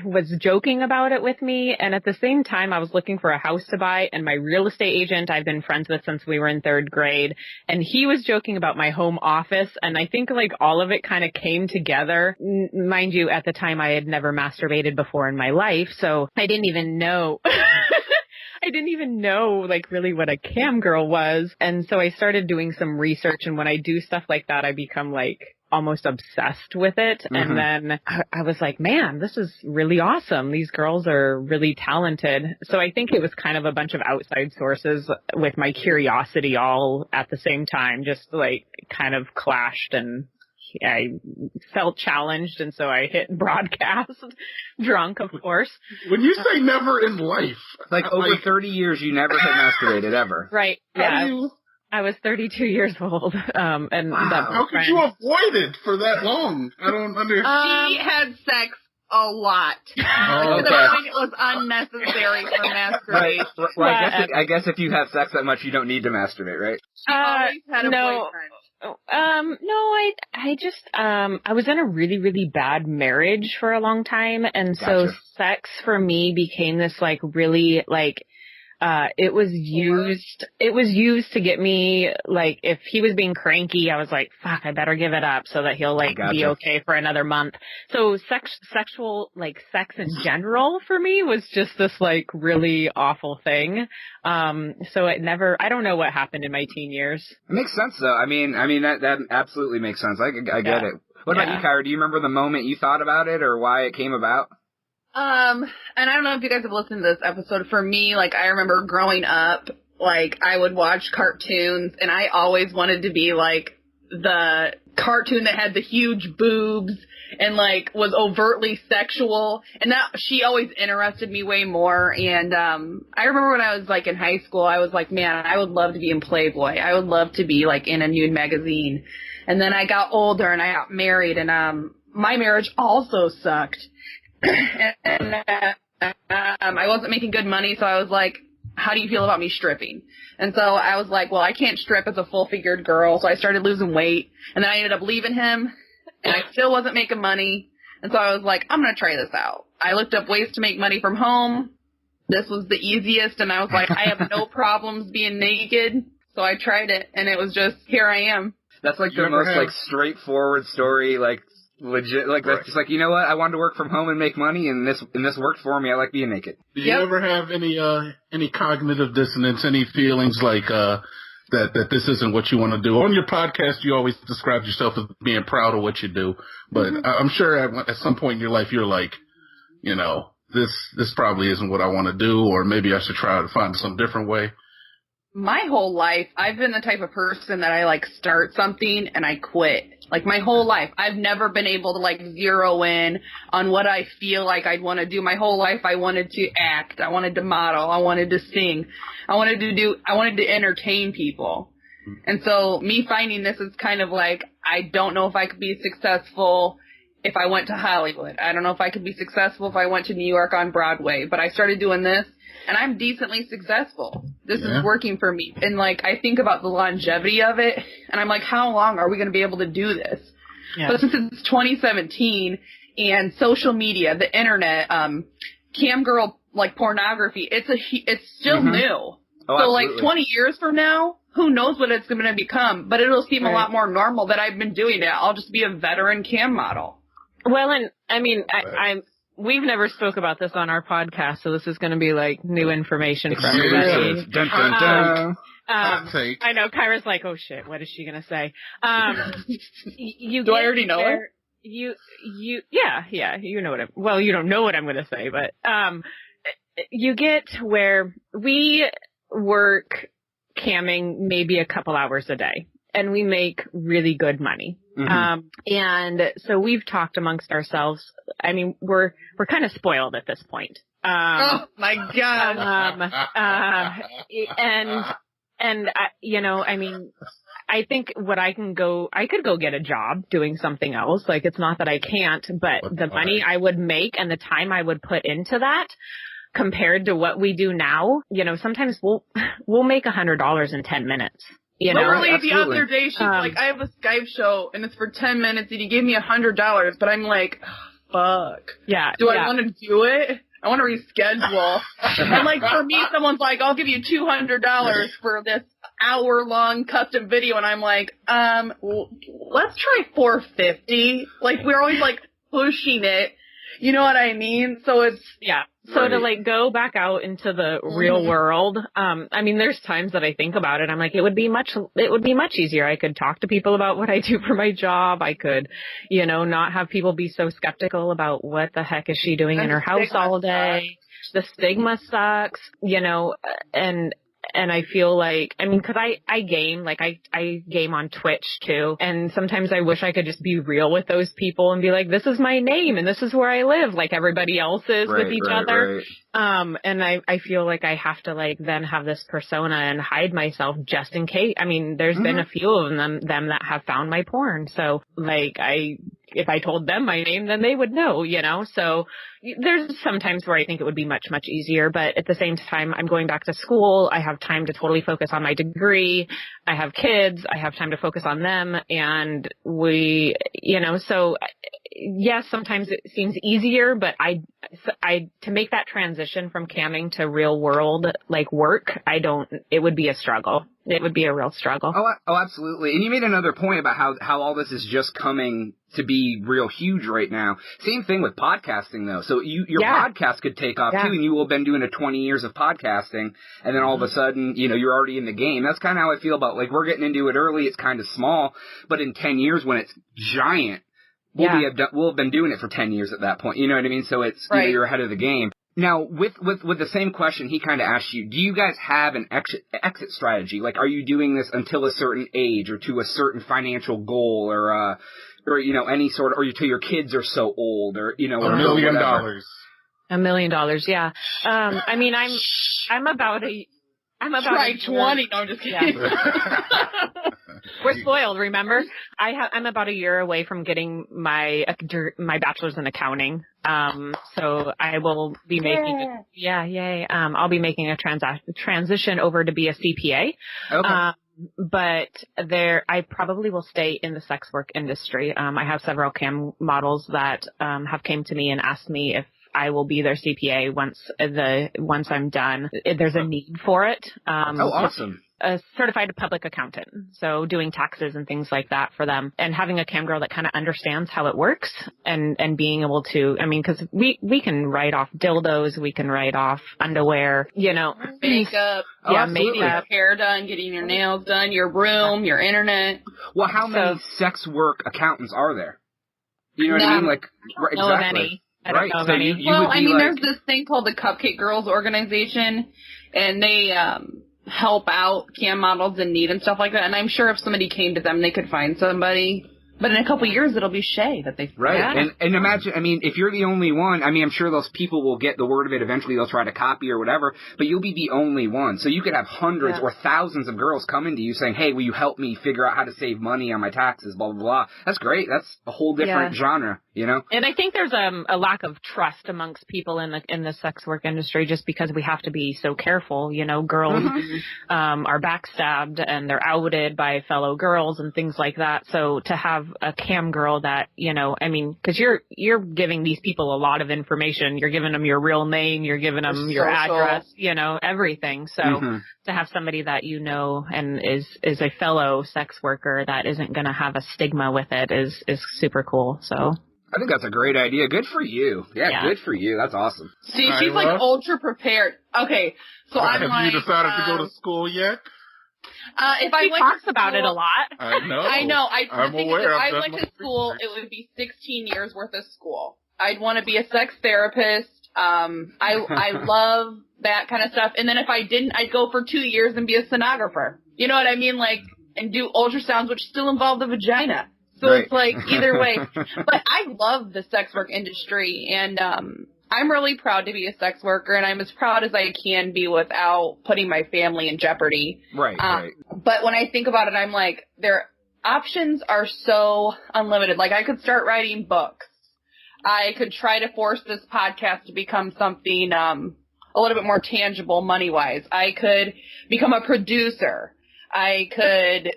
was joking about it with me, and at the same time I was looking for a house to buy, and my real estate agent I've been friends with since we were in 3rd grade, and he was joking about my home office, and I think like all of it kind of came together. Mind you, at the time I had never masturbated before in my life, so I didn't even know like really what a cam girl was. And so I started doing some research, and when I do stuff like that, I become like almost obsessed with it. Mm-hmm. And then I was like, man, this is really awesome. These girls are really talented. So I think it was kind of a bunch of outside sources with my curiosity all at the same time, just like kind of clashed, and I felt challenged, and so I hit broadcast, drunk, of course. When you say never in life, like over 30 years, you never had masturbated ever. Right. Yeah. I was 32 years old. And wow. How could you avoid it for that long? I don't understand. She had sex a lot. Oh, okay. To the point it was unnecessary for masturbation. Right. Well, I guess if you have sex that much, you don't need to masturbate, right? She always had a boyfriend. I was in a really, really bad marriage for a long time. And so sex for me became this like really like, it was used to get me, like, if he was being cranky, I was like, fuck, I better give it up so that he'll, like, be okay for another month. So sex in general for me was just this, like, really awful thing. So I don't know what happened in my teen years. It makes sense, though. I mean, that absolutely makes sense. I get it. What about you, Kyra? Do you remember the moment you thought about it or why it came about? And I don't know if you guys have listened to this episode. For me, like, I remember growing up, like, I would watch cartoons, and I always wanted to be, like, the cartoon that had the huge boobs and, like, was overtly sexual. And that, she always interested me way more. And, I remember when I was, like, in high school, I was like, man, I would love to be in Playboy. I would love to be, like, in a nude magazine. And then I got older, and I got married, and, my marriage also sucked. And I wasn't making good money, so I was like, how do you feel about me stripping? And so I was like, well, I can't strip as a full-figured girl, so I started losing weight, and then I ended up leaving him, and I still wasn't making money, and so I was like, I'm going to try this out. I looked up ways to make money from home. This was the easiest, and I was like, I have no problems being naked, so I tried it, and it was just, here I am. That's like the most, like, straightforward story, like, legit, like, that's just like, you know what, I wanted to work from home and make money, and this worked for me. I like being naked. Do you ever have any cognitive dissonance, any feelings like that this isn't what you want to do? On your podcast, you always describe yourself as being proud of what you do, but I'm sure at some point in your life you're like, you know, this probably isn't what I want to do, or maybe I should try to find some different way. My whole life, I've been the type of person that I, like, start something and I quit. Like, my whole life. I've never been able to, like, zero in on what I feel like I'd want to do. My whole life I wanted to act. I wanted to model. I wanted to sing. I wanted to entertain people. And so me finding this is kind of like, I don't know if I could be successful if I went to Hollywood. I don't know if I could be successful if I went to New York on Broadway. But I started doing this, and I'm decently successful. This is working for me. And, like, I think about the longevity of it, and I'm like, how long are we going to be able to do this? Yeah. But since it's 2017, and social media, the internet, cam girl, like, pornography, it's still new. Oh, so, absolutely. like, 20 years from now, who knows what it's going to become, but it'll seem a lot more normal that I've been doing it. I'll just be a veteran cam model. Well, and, I mean, we've never spoke about this on our podcast, so this is going to be, like, new information for everybody. Dun, dun, dun. take. I know Kyra's like, oh shit, what is she gonna say? You Do I already know it? Yeah, you know what you don't know what I'm gonna say, but you get where we work camming maybe a couple hours a day, and we make really good money. Mm-hmm. And so we've talked amongst ourselves. I mean, we're kind of spoiled at this point. Oh my God. And you know, I mean, I think I could go get a job doing something else. Like, it's not that I can't, but the money I would make and the time I would put into that compared to what we do now, you know, sometimes we'll make $100 in 10 minutes. You know, literally the other day she's like, I have a Skype show and it's for 10 minutes and you gave me $100, but I'm like, fuck. Yeah. Do I want to do it? I want to reschedule. And like, for me, someone's like, I'll give you $200 for this hour-long custom video, and I'm like, let's try $450. Like, we're always like pushing it. You know what I mean? So it's So right. To like go back out into the real world, I mean, there's times that I think about it. I'm like, it would be much easier. I could talk to people about what I do for my job. I could, you know, not have people be so skeptical about what the heck is she doing in her house all day. The stigma sucks, you know, and I feel like, I mean, cause I game, like I game on Twitch too. And sometimes I wish I could just be real with those people and be like, this is my name and this is where I live, like everybody else is with each other. Right. And I feel like I have to like then have this persona and hide myself just in case. I mean, there's been a few of them that have found my porn. So like if I told them my name, then they would know, you know? So there's some times where I think it would be much, much easier, but at the same time, I'm going back to school. I have time to totally focus on my degree. I have kids. I have time to focus on them. And we, you know, so yes, sometimes it seems easier, but to make that transition from camming to real world, like work, it would be a struggle. It would be a real struggle. Oh, absolutely. And you made another point about how all this is just coming to be real huge right now. Same thing with podcasting, though. So your podcast could take off, too, and you will have been doing 20 years of podcasting, and then all of a sudden, you know, you're already in the game. That's kind of how I feel about, like, we're getting into it early. It's kind of small, but in 10 years when it's giant, we'll have been doing it for 10 years at that point. You know what I mean? So it's, you know, you're ahead of the game. Now, with the same question he kind of asked you, do you guys have an exit strategy? Like, are you doing this until a certain age or to a certain financial goal or you know, any sort of, or till your kids are so old or, you know, $1 million. $1 million, yeah. I mean, I'm about try 20. No, I'm just kidding. Yeah. We're spoiled, remember? I'm about a year away from getting my bachelor's in accounting. So I will be making I'll be making a transition over to be a CPA. Okay. But I probably will stay in the sex work industry. I have several cam models that have came to me and asked me if I will be their CPA once I'm done. There's a need for it. Awesome. A certified public accountant, so doing taxes and things like that for them, and having a cam girl that kind of understands how it works, and being able to, I mean, because we can write off dildos, we can write off underwear, you know, makeup, makeup, hair done, getting your nails done, your room, your internet. Well, how many sex work accountants are there? You know what I mean? Like, exactly. I don't know of any. Well, I mean, there's this thing called the Cupcake Girls organization, and they help out cam models in need and stuff like that. And I'm sure if somebody came to them, they could find somebody. But in a couple of years, it'll be Shaye that they And imagine, I mean, if you're the only one, I mean, I'm sure those people will get the word of it. Eventually, they'll try to copy or whatever. But you'll be the only one. So you could have hundreds or thousands of girls coming to you saying, hey, will you help me figure out how to save money on my taxes, blah, blah, blah. That's great. That's a whole different genre, you know? And I think there's a lack of trust amongst people in the sex work industry just because we have to be so careful. You know, girls are backstabbed and they're outed by fellow girls and things like that. So to have a cam girl that, you know, I mean, because you're giving these people a lot of information. You're giving them your real name. You're giving them your address, you know, everything. So to have somebody that you know and is a fellow sex worker that isn't going to have a stigma with it is super cool. So I think that's a great idea. Good for you. Yeah, good for you. That's awesome. See, she's like ultra prepared. Okay, so I'm have you decided to go to school yet? If I He went talks to about it a school- lot. I know. I know. I'm the thing aware. is, if I've I done went my to school, research. it would be 16 years worth of school. I'd want to be a sex therapist. I love that kind of stuff. And then if I didn't, I'd go for 2 years and be a sonographer. You know what I mean? Like, and do ultrasounds, which still involve the vagina. So Right. it's like either way. But I love the sex work industry, and I'm really proud to be a sex worker, and I'm as proud as I can be without putting my family in jeopardy. Right, right. But when I think about it, I'm like, their options are so unlimited. Like, I could start writing books. I could try to force this podcast to become something a little bit more tangible money-wise. I could become a producer. I could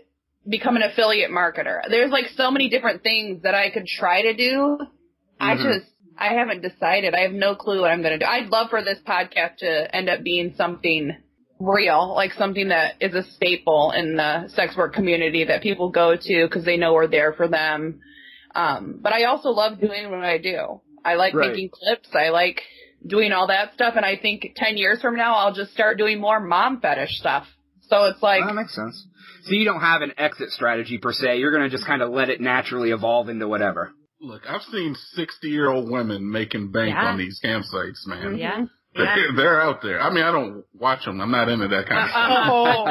become an affiliate marketer. There's like so many different things that I could try to do. I haven't decided. I have no clue what I'm going to do. I'd love for this podcast to end up being something real, like something that is a staple in the sex work community that people go to because they know we're there for them. But I also love doing what I do. I like making clips. I like doing all that stuff. And I think 10 years from now, I'll just start doing more mom fetish stuff. So it's like... That makes sense. So you don't have an exit strategy per se. You're going to just kind of let it naturally evolve into whatever. Look, I've seen 60-year-old women making bank on these campsites, man. Yeah. They're out there. I mean, I don't watch them. I'm not into that kind of stuff.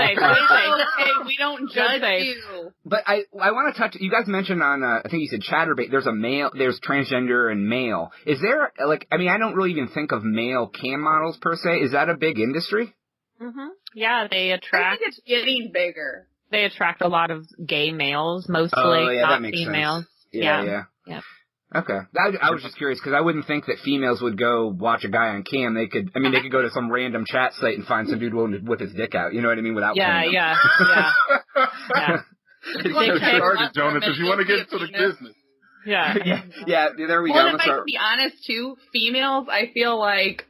Hey, we don't judge you. But I want to touch, you guys mentioned on, I think you said Chatterbait, there's transgender and male. Is there, like, I mean, I don't really even think of male cam models per se. Is that a big industry? Mm-hmm. Yeah, they I attract. think it's getting bigger. They attract a lot of gay males, mostly, that not makes females. sense. Yeah. Okay. I was just curious because I wouldn't think that females would go watch a guy on cam. They could go to some random chat site and find some dude willing to whip his dick out. You know what I mean? Without paying them. Yeah. Get started, Jonas, if you want to get into the business. Yeah. Yeah, there we go. Well, if I can be honest, too, females, I feel like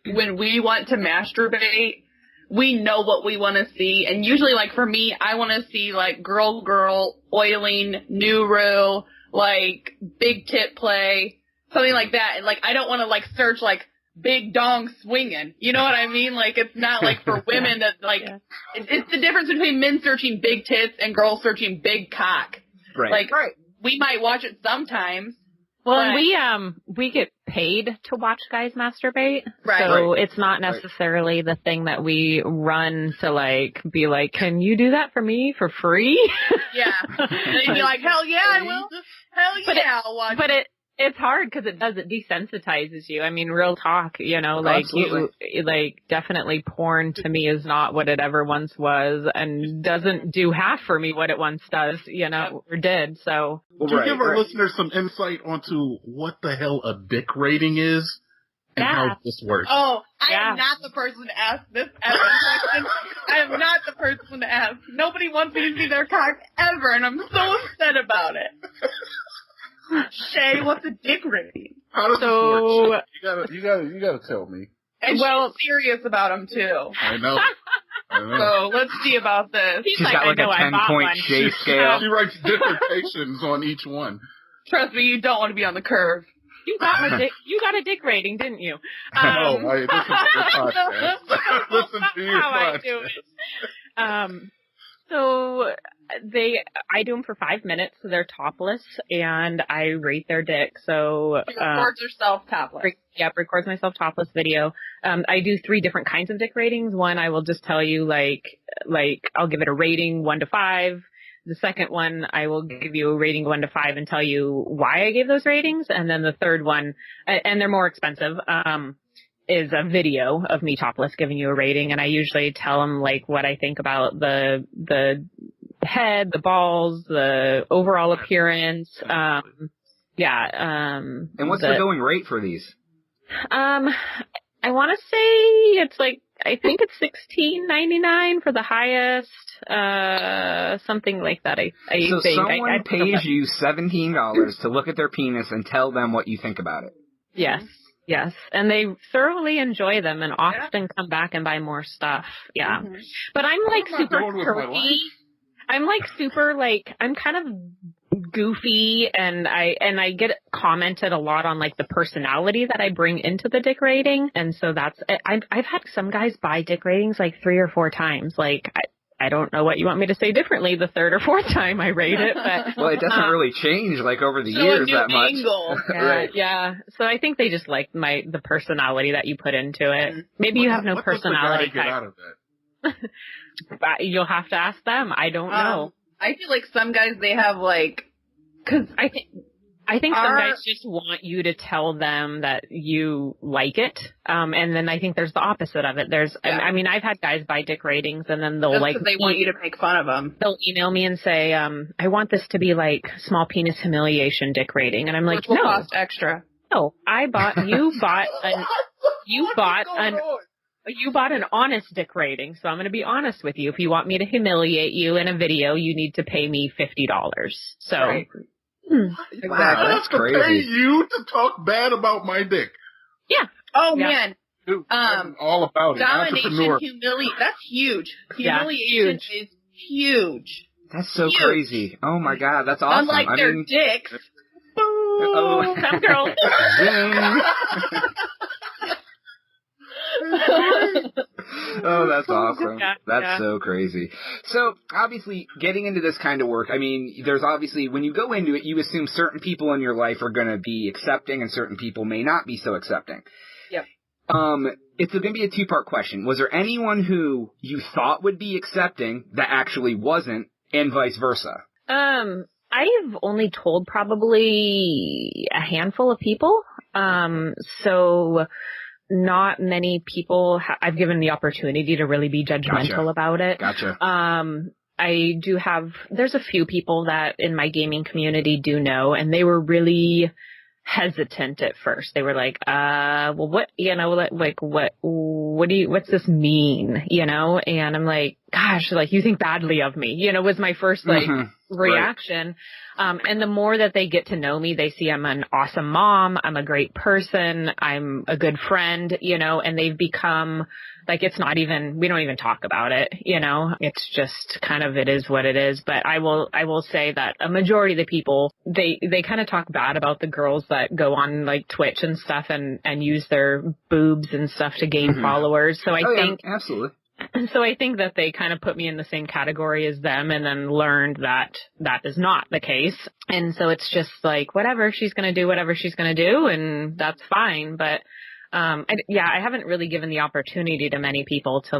when we want to masturbate, we know what we want to see. And usually, like, for me, I want to see, like, girl, oiling, Nuru, like, big tit play, something like that. And, like, I don't want to, like, search, like, big dong swinging. You know what I mean? Like, it's not, like, for women that, like, it's the difference between men searching big tits and girls searching big cock. Right. Like, we might watch it sometimes. Well, and we get paid to watch guys masturbate. Right. So it's not necessarily the thing that we run to, like, be like, can you do that for me for free? Yeah. And they'd be like, hell yeah, I will. Hell yeah, I'll watch it. It's hard because it desensitizes you. I mean, real talk, you know, like definitely porn to me is not what it ever once was and doesn't do half for me what it once does, you know, or did. So Can you give our listeners some insight onto what the hell a dick rating is and how this works? Oh, I am not the person to ask this question. I am not the person to ask. Nobody wants me to see their cock ever, and I'm so upset about it. Shaye, what's a dick rating? How does this work? You gotta tell me. And she's serious about them too. I know. So let's see about this. She's got like a 10-point Shaye scale. She writes dissertations on each one. Trust me, you don't want to be on the curve. You got a dick rating, didn't you? No, I listen to your podcast. Listen to your podcast. I do it. So I do them for 5 minutes, so they're topless, and I rate their dick. So she records herself topless. Records myself topless video. I do 3 different kinds of dick ratings. One, I will just tell you like I'll give it a rating 1 to 5. The second one, I will give you a rating 1 to 5 and tell you why I gave those ratings. And then the third one, and they're more expensive, is a video of me topless giving you a rating. And I usually tell them like what I think about the head, the balls, the overall appearance. And what's the going rate for these? I want to say it's like, I think it's $16.99 for the highest, something like that. I so think. Someone pays you $17 to look at their penis and tell them what you think about it. Yes, and they thoroughly enjoy them and often come back and buy more stuff. Yeah, but I'm like super quirky. I'm like super like I'm kind of goofy, and I get commented a lot on like the personality that I bring into the dick rating, and so that's I've had some guys buy dick ratings like 3 or 4 times. Like I don't know what you want me to say differently the third or fourth time I rate it, but well, it doesn't really change like over the years that much. Angle. Right. Yeah. So I think they just like the personality that you put into it. Maybe you have no personality. What does the guy get out of that? You'll have to ask them. I don't know. I feel like some guys, they have like, cause I think some guys just want you to tell them that you like it. And then I think there's the opposite of it. I mean, I've had guys buy dick ratings and then they'll just they want you to make fun of them. They'll email me and say, I want this to be like small penis humiliation dick rating. And I'm like, which will no. cost extra. No, you bought an honest dick rating. So I'm going to be honest with you. If you want me to humiliate you in a video, you need to pay me $50. So. Right. Exactly. I That's have to pay crazy. you to talk bad about my dick. Yeah. Oh, yeah. man. Dude, I'm all about it. Domination, Entrepreneur. that's huge. Yeah, Humiliation is huge. That's so Huge. crazy. Oh my God, that's awesome. Unlike their dicks. Oh, Some girl. Oh, that's awesome. Yeah, That's so crazy. So, obviously, getting into this kind of work, I mean, there's obviously, when you go into it, you assume certain people in your life are going to be accepting and certain people may not be so accepting. Yep. It's going to be a two-part question. Was there anyone who you thought would be accepting that actually wasn't, and vice versa? I've only told probably a handful of people. So not many people I've given the opportunity to really be judgmental about it. Gotcha. I do there's a few people that in my gaming community do know, and they were really hesitant at first. They were like, well, what, what's this mean? And I'm like, gosh, like, you think badly of me, was my first reaction. Right. And the more that they get to know me, they see I'm an awesome mom. I'm a great person. I'm a good friend, and they've become like, we don't even talk about it, it's just kind of, it is what it is. But I will say that a majority of the people, they kind of talk bad about the girls that go on like Twitch and stuff and use their boobs and stuff to gain followers. So I think, absolutely. So I think that they kind of put me in the same category as them and then learned that that is not the case. And so it's just like, whatever, she's going to do whatever she's going to do, and that's fine. But, I haven't really given the opportunity to many people to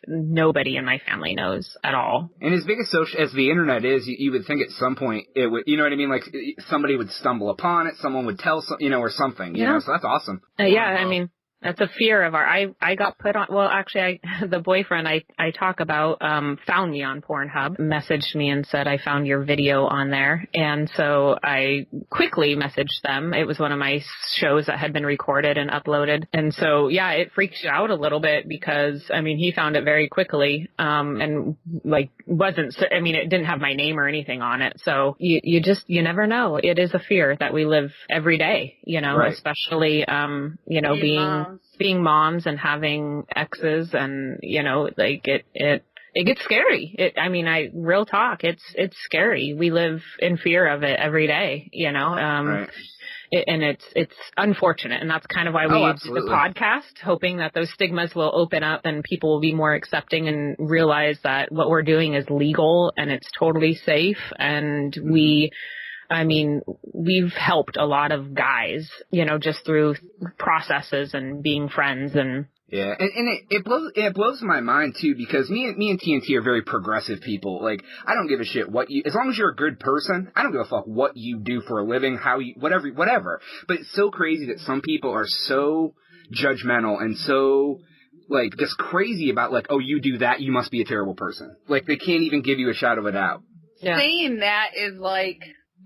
nobody in my family knows at all. And as big as the internet is, you would think at some point it would, you know what I mean? Like somebody would stumble upon it, someone would tell or something, you know, so that's awesome. I mean, that's a fear of I got put on, well, actually, the boyfriend I talk about, found me on Pornhub, messaged me and said, I found your video on there. And so I quickly messaged them. It was one of my shows that had been recorded and uploaded. And so, it freaks you out a little bit because, he found it very quickly, and it didn't have my name or anything on it. So you never know. It is a fear that we live every day, right. Especially, being moms and having exes, and it gets scary. Real talk, it's scary. We live in fear of it every day, right. And it's unfortunate, and that's kind of why we do the podcast, hoping that those stigmas will open up and people will be more accepting and realize that what we're doing is legal and it's totally safe, and we've helped a lot of guys, just through processes and being friends and. Yeah, and it blows my mind too, because me and TNT are very progressive people. Like, I don't give a shit as long as you're a good person, I don't give a fuck what you do for a living, whatever. But it's so crazy that some people are so judgmental and so, like, just crazy about, like, oh, you do that, you must be a terrible person. Like, they can't even give you a shadow of a doubt. Yeah. Saying that is like,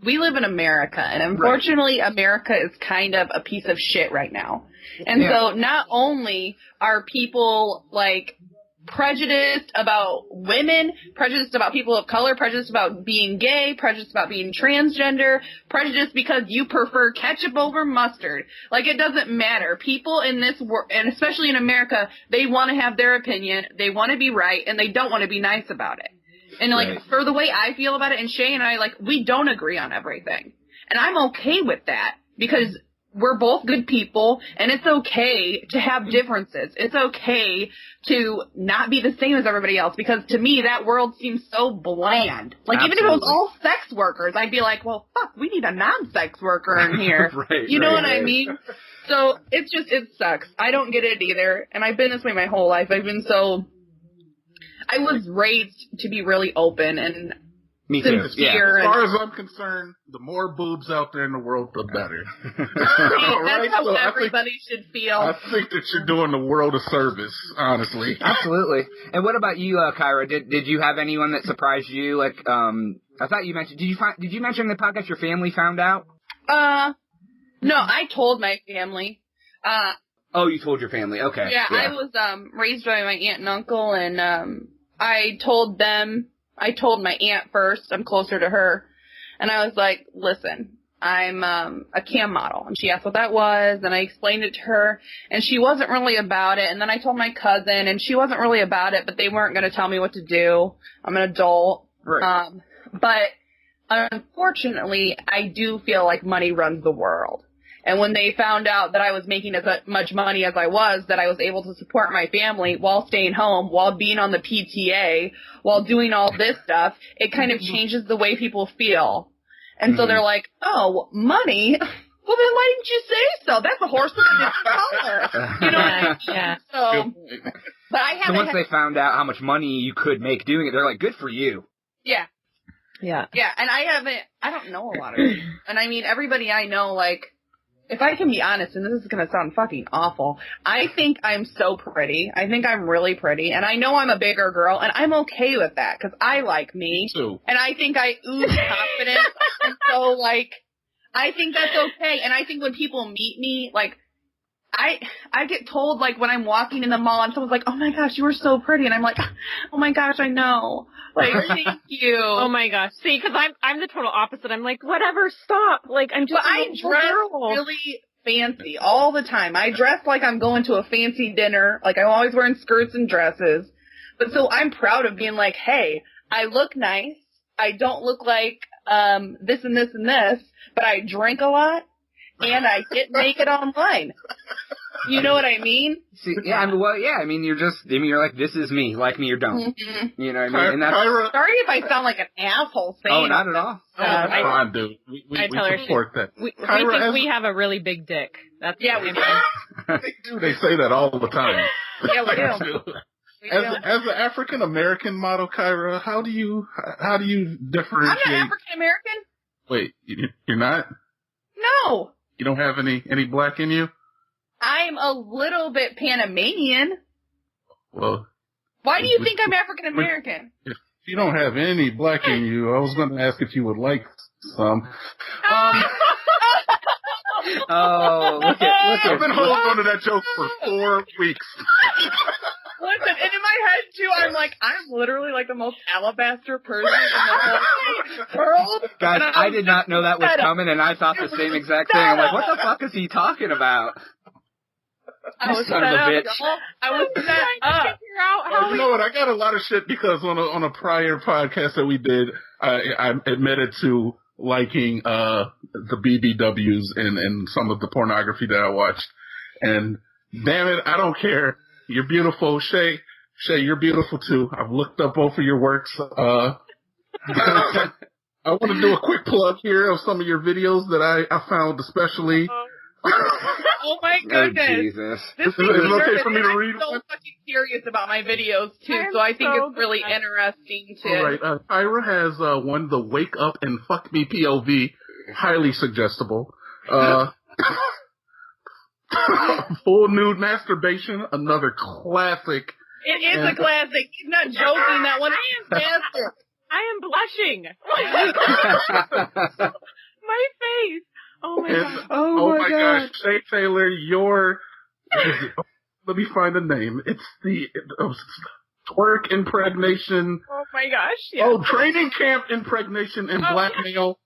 we live in America, and unfortunately, America is kind of a piece of shit right now. And so not only are people, like, prejudiced about women, prejudiced about people of color, prejudiced about being gay, prejudiced about being transgender, prejudiced because you prefer ketchup over mustard. Like, it doesn't matter. People in this world, and especially in America, they want to have their opinion, they want to be right, and they don't want to be nice about it. And, like, for the way I feel about it, and Shaye and I, like, we don't agree on everything. And I'm okay with that, because we're both good people, and it's okay to have differences. It's okay to not be the same as everybody else, because to me, that world seems so bland. Like, even if it was all sex workers, I'd be like, well, fuck, we need a non-sex worker in here. You know what I mean? So, it sucks. I don't get it either, and I've been this way my whole life. I was raised to be really open and me too. Sincere. As far as I'm concerned, the more boobs out there in the world, the better. That's how everybody should feel. I think that you're doing the world a service, honestly. Absolutely. And what about you, Kyra? Did you have anyone that surprised you? Like, I thought you mentioned. Did you mention in the podcast your family found out? No, I told my family. Oh, you told your family. Okay. Yeah, I was raised by my aunt and uncle, and I told them. I told my aunt first. I'm closer to her, and I was like, "Listen, I'm a cam model." And she asked what that was, and I explained it to her, and she wasn't really about it. And then I told my cousin, and she wasn't really about it, but they weren't going to tell me what to do. I'm an adult, right? But unfortunately, I do feel like money runs the world. And when they found out that I was making as much money as I was, that I was able to support my family while staying home, while being on the PTA, while doing all this stuff, it kind of changes the way people feel. And so they're like, oh, money? Well, then why didn't you say so? That's a horse with a different color. You know what I mean? Yeah. So, but I haven't. So once they found out how much money you could make doing it, they're like, good for you. Yeah. Yeah. Yeah. And I don't know a lot of it. And I mean, everybody I know, like, if I can be honest, and this is going to sound fucking awful, I think I'm so pretty. I think I'm really pretty. And I know I'm a bigger girl, and I'm okay with that, because I like me. Too. And I think I ooze confidence. And so, like, I think that's okay. And I think when people meet me, like, I get told, like, when I'm walking in the mall and someone's like, oh my gosh, you were so pretty. And I'm like, oh my gosh, I know. Like, thank you. Oh my gosh. See, because I'm the total opposite. I'm like, whatever, stop. Like, I'm just But I dress really fancy all the time. I dress like I'm going to a fancy dinner. Like, I'm always wearing skirts and dresses. But so I'm proud of being like, hey, I look nice. I don't look like this and this and this, but I drink a lot. And I get naked online. You know what I mean? See, yeah, I mean, you're like, this is me, like me or don't. Mm-hmm. You know what I mean? And that's, Kyra, sorry if I sound like an asshole saying. Oh, not at all. that's fine, dude. We support that. We think we have a really big dick. That's yeah, we do. They do. They say that all the time. Yeah, we do. As an African American model, Kyra, how do you differentiate? I'm not African American. Wait, you're not? No. You don't have any black in you? I'm a little bit Panamanian. Well, why do you think I'm African American? If you don't have any black in you, I was going to ask if you would like some. Oh, look at I've been holding on to that joke for 4 weeks. Listen, and in my head, too, I'm like, I'm literally like the most alabaster person in the whole world. Guys, I did not know that was coming, and I thought the same exact thing. I'm like, what the fuck is he talking about? I was son of a bitch. I was trying to figure out how you know what? I got a lot of shit because on a prior podcast that we did, I admitted to liking the BBWs and some of the pornography that I watched. And damn it, I don't care. You're beautiful. Shaye, you're beautiful too. I've looked up both of your works. I want to do a quick plug here of some of your videos that I found especially. Oh my goodness. Oh, Jesus. This is it okay for me to read I'm so one? fucking serious about my videos too, so I think it's really interesting to. All right. Kyra has one, the Wake Up and Fuck Me POV, highly suggestible. Full nude masturbation, another classic. It is a classic. He's not joking. That one is fantastic. I am blushing. My face. Oh my gosh. Oh my gosh. Shaye Taylor, let me find the name. It's the twerk impregnation. Oh my gosh. Yeah. Oh, training camp impregnation and blackmail.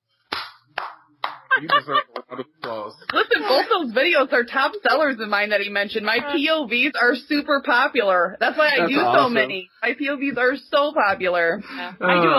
You deserve a lot of applause. Listen, both those videos are top sellers of mine that he mentioned. My POVs are super popular. That's why I do so many. My POVs are so popular. Yeah. I do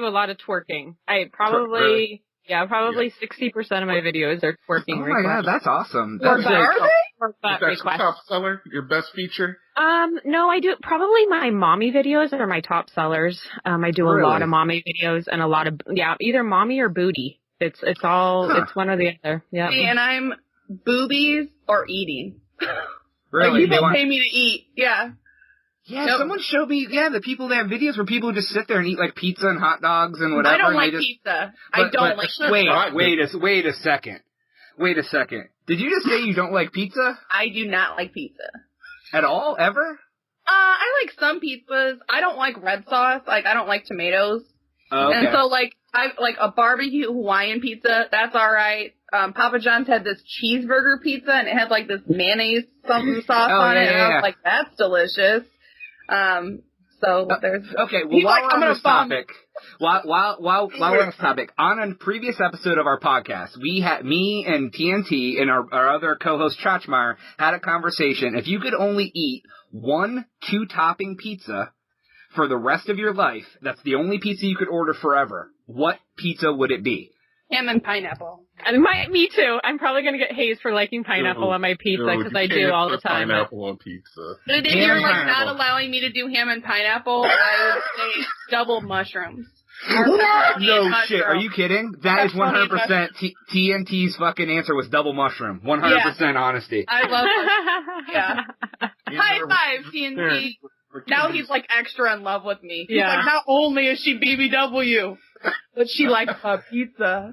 a lot of twerking. I probably Yeah, probably 60% of my videos are twerking Oh my requests. god, that's awesome. Or That's are they? Twerk That's your top seller? Your best feature? No, I do probably my mommy videos are my top sellers. I do a lot of mommy videos and a lot of either mommy or booty. It's all it's one or the other. Yeah. See, and I'm boobies or eating. Really? Like, people pay me to eat. Yeah. Yeah, someone showed me, the people that have videos where people just sit there and eat, like, pizza and hot dogs and whatever. I don't like pizza. I don't like pizza. Wait a second. Did you just say you don't like pizza? I do not like pizza. At all? Ever? I like some pizzas. I don't like red sauce. Like, I don't like tomatoes. Okay. And so, like, I like a barbecue Hawaiian pizza. That's all right. Papa John's had this cheeseburger pizza, and it had, like, this mayonnaise something sauce on it. And I was like, that's delicious. So there's okay. Well, while we're on this topic, on a previous episode of our podcast, we had me and TNT and our other co-host Chachmar had a conversation. If you could only eat 1 2-topping pizza for the rest of your life, that's the only pizza you could order forever. What pizza would it be? Ham and pineapple. And me too. I'm probably going to get hazed for liking pineapple on my pizza because I do all the time. Pineapple on pizza. But if you're like not allowing me to do ham and pineapple, I would say double mushrooms. No shit. Are you kidding? That's 100% TNT's fucking answer was double mushroom. 100% honesty. I love mushroom. Yeah. High five, TNT. Now he's like extra in love with me. He's like, not only is she BBW, but she likes pizza.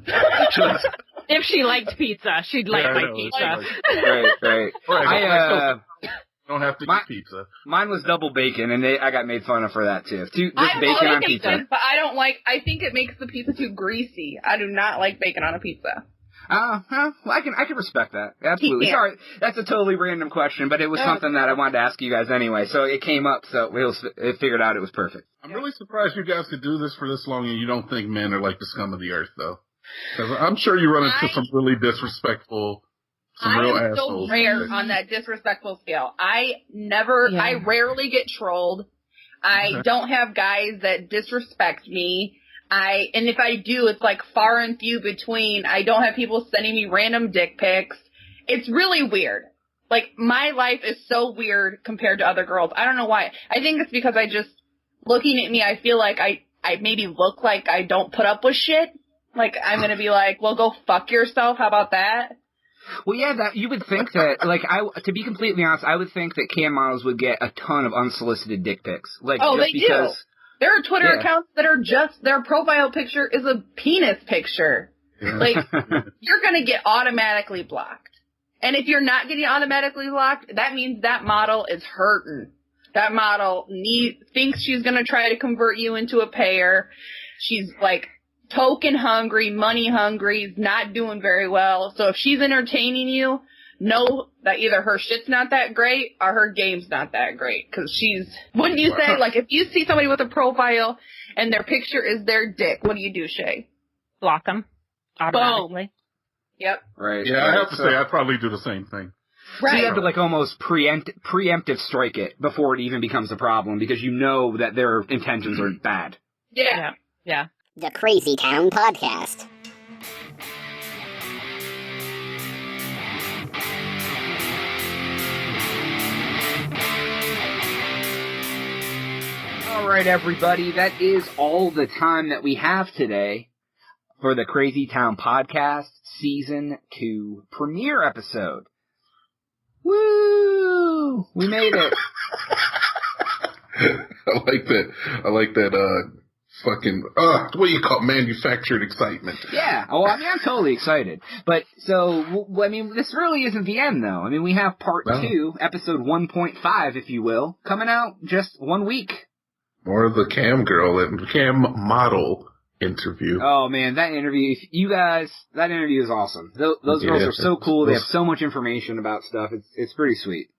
If she liked pizza, she'd like my pizza. Right. I don't have to eat pizza. Mine was double bacon, and I got made fun of for that too. Just bacon on pizza. But I think it makes the pizza too greasy. I do not like bacon on a pizza. Well, I can respect that. Absolutely. Sorry, that's a totally random question, but it was something that I wanted to ask you guys anyway. So it came up, so it figured out it was perfect. I'm really surprised you guys could do this for this long, and you don't think men are like the scum of the earth, though. Because I'm sure you run into some really disrespectful, real assholes. I am so rare on that disrespectful scale. I rarely get trolled. I don't have guys that disrespect me. And if I do, it's like far and few between. I don't have people sending me random dick pics. It's really weird. Like, my life is so weird compared to other girls. I don't know why. I think it's because looking at me, I feel like I maybe look like I don't put up with shit. Like, I'm gonna be like, well, go fuck yourself. How about that? Well, yeah, you would think that, like, to be completely honest, I would think that cam models would get a ton of unsolicited dick pics. Like, they do. There are Twitter accounts that are their profile picture is a penis picture. Like, you're gonna get automatically blocked. And if you're not getting automatically blocked, that means that model is hurting. That model thinks she's gonna try to convert you into a payer. She's like token hungry, money hungry, is not doing very well. So if she's entertaining you, know that either her shit's not that great or her game's not that great. Cause wouldn't you say, like, if you see somebody with a profile and their picture is their dick, what do you do, Shaye? Block them. Automatically. Boom. Yep. Right. Yeah, I have to say, I'd probably do the same thing. Right. So you have to, like, almost preemptive strike it before it even becomes a problem because you know that their intentions are bad. Yeah. The Crazy Town Podcast. All right, everybody, that is all the time that we have today for the Crazy Town Podcast Season 2 premiere episode. Woo! We made it. I like that, fucking, what do you call it? Manufactured excitement. Yeah. Oh, I mean, I'm totally excited. But, I mean, this really isn't the end, though. I mean, we have part 2, episode 1.5, if you will, coming out just 1 week. More of the cam girl and cam model interview. Oh, man, that interview, that interview is awesome. Those girls are so cool. They have so much information about stuff. It's pretty sweet.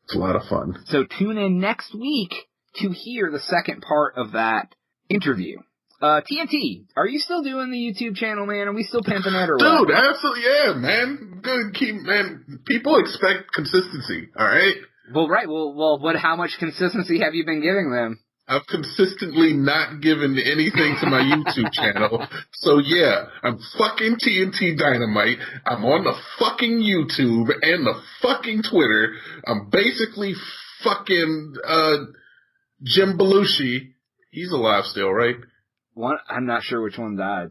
It's a lot of fun. So tune in next week to hear the second part of that interview. TNT, are you still doing the YouTube channel, man? Are we still pimping it or what? Dude, absolutely, yeah, man. Good, people expect consistency, alright? Well, right, well, how much consistency have you been giving them? I've consistently not given anything to my YouTube channel. So yeah, I'm fucking TNT Dynamite. I'm on the fucking YouTube and the fucking Twitter. I'm basically fucking Jim Belushi. He's alive still, right? I'm not sure which one died.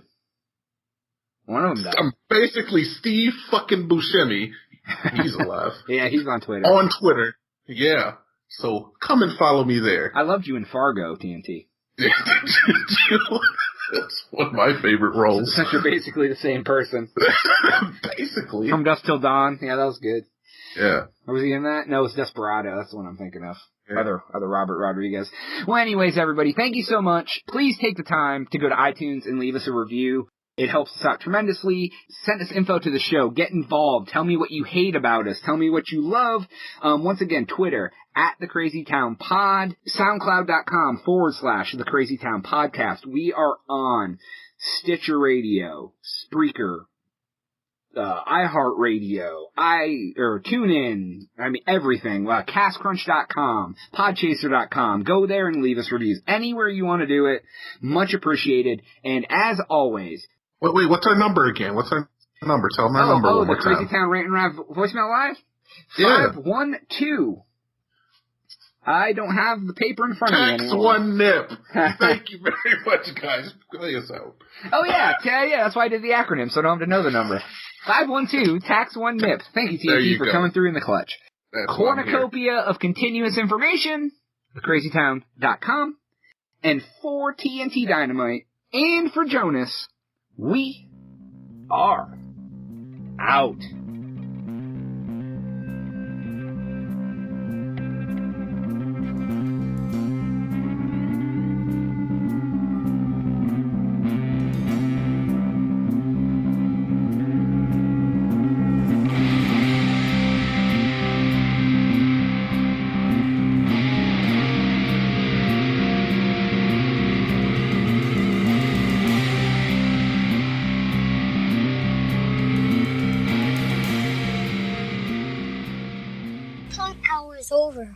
One of them died. I'm basically Steve fucking Buscemi. He's alive. Yeah, he's on Twitter. On Twitter. Yeah. So come and follow me there. I loved you in Fargo, TNT. That's one of my favorite roles. Since you're basically the same person. Basically. From Dusk Till Dawn. Yeah, that was good. Yeah. Or was he in that? No, it was Desperado. That's the one I'm thinking of. Yeah. Other Robert Rodriguez. Well, anyways, everybody, thank you so much. Please take the time to go to iTunes and leave us a review. It helps us out tremendously. Send us info to the show. Get involved. Tell me what you hate about us. Tell me what you love. Once again, Twitter, @TheCrazyTownPod, SoundCloud.com/The Crazy Town Podcast. We are on Stitcher Radio, Spreaker, iHeartRadio, TuneIn, everything. CastCrunch.com, Podchaser.com. Go there and leave us reviews. Anywhere you want to do it. Much appreciated. And as always... Wait, what's our number again? What's our number? Tell them our number one the more Crazy time. Town Rant and Rap voicemail live? Yeah. 512. I don't have the paper in front of me Tax anymore. one nip. Thank you very much, guys. Play us out. Oh, yeah, that's why I did the acronym, so I don't have to know the number. 512, tax one nip. Thank you, TNT, for coming through in the clutch. That's Cornucopia of continuous information, thecrazytown.com. And for TNT Dynamite, and for Jonas, we are out. Over.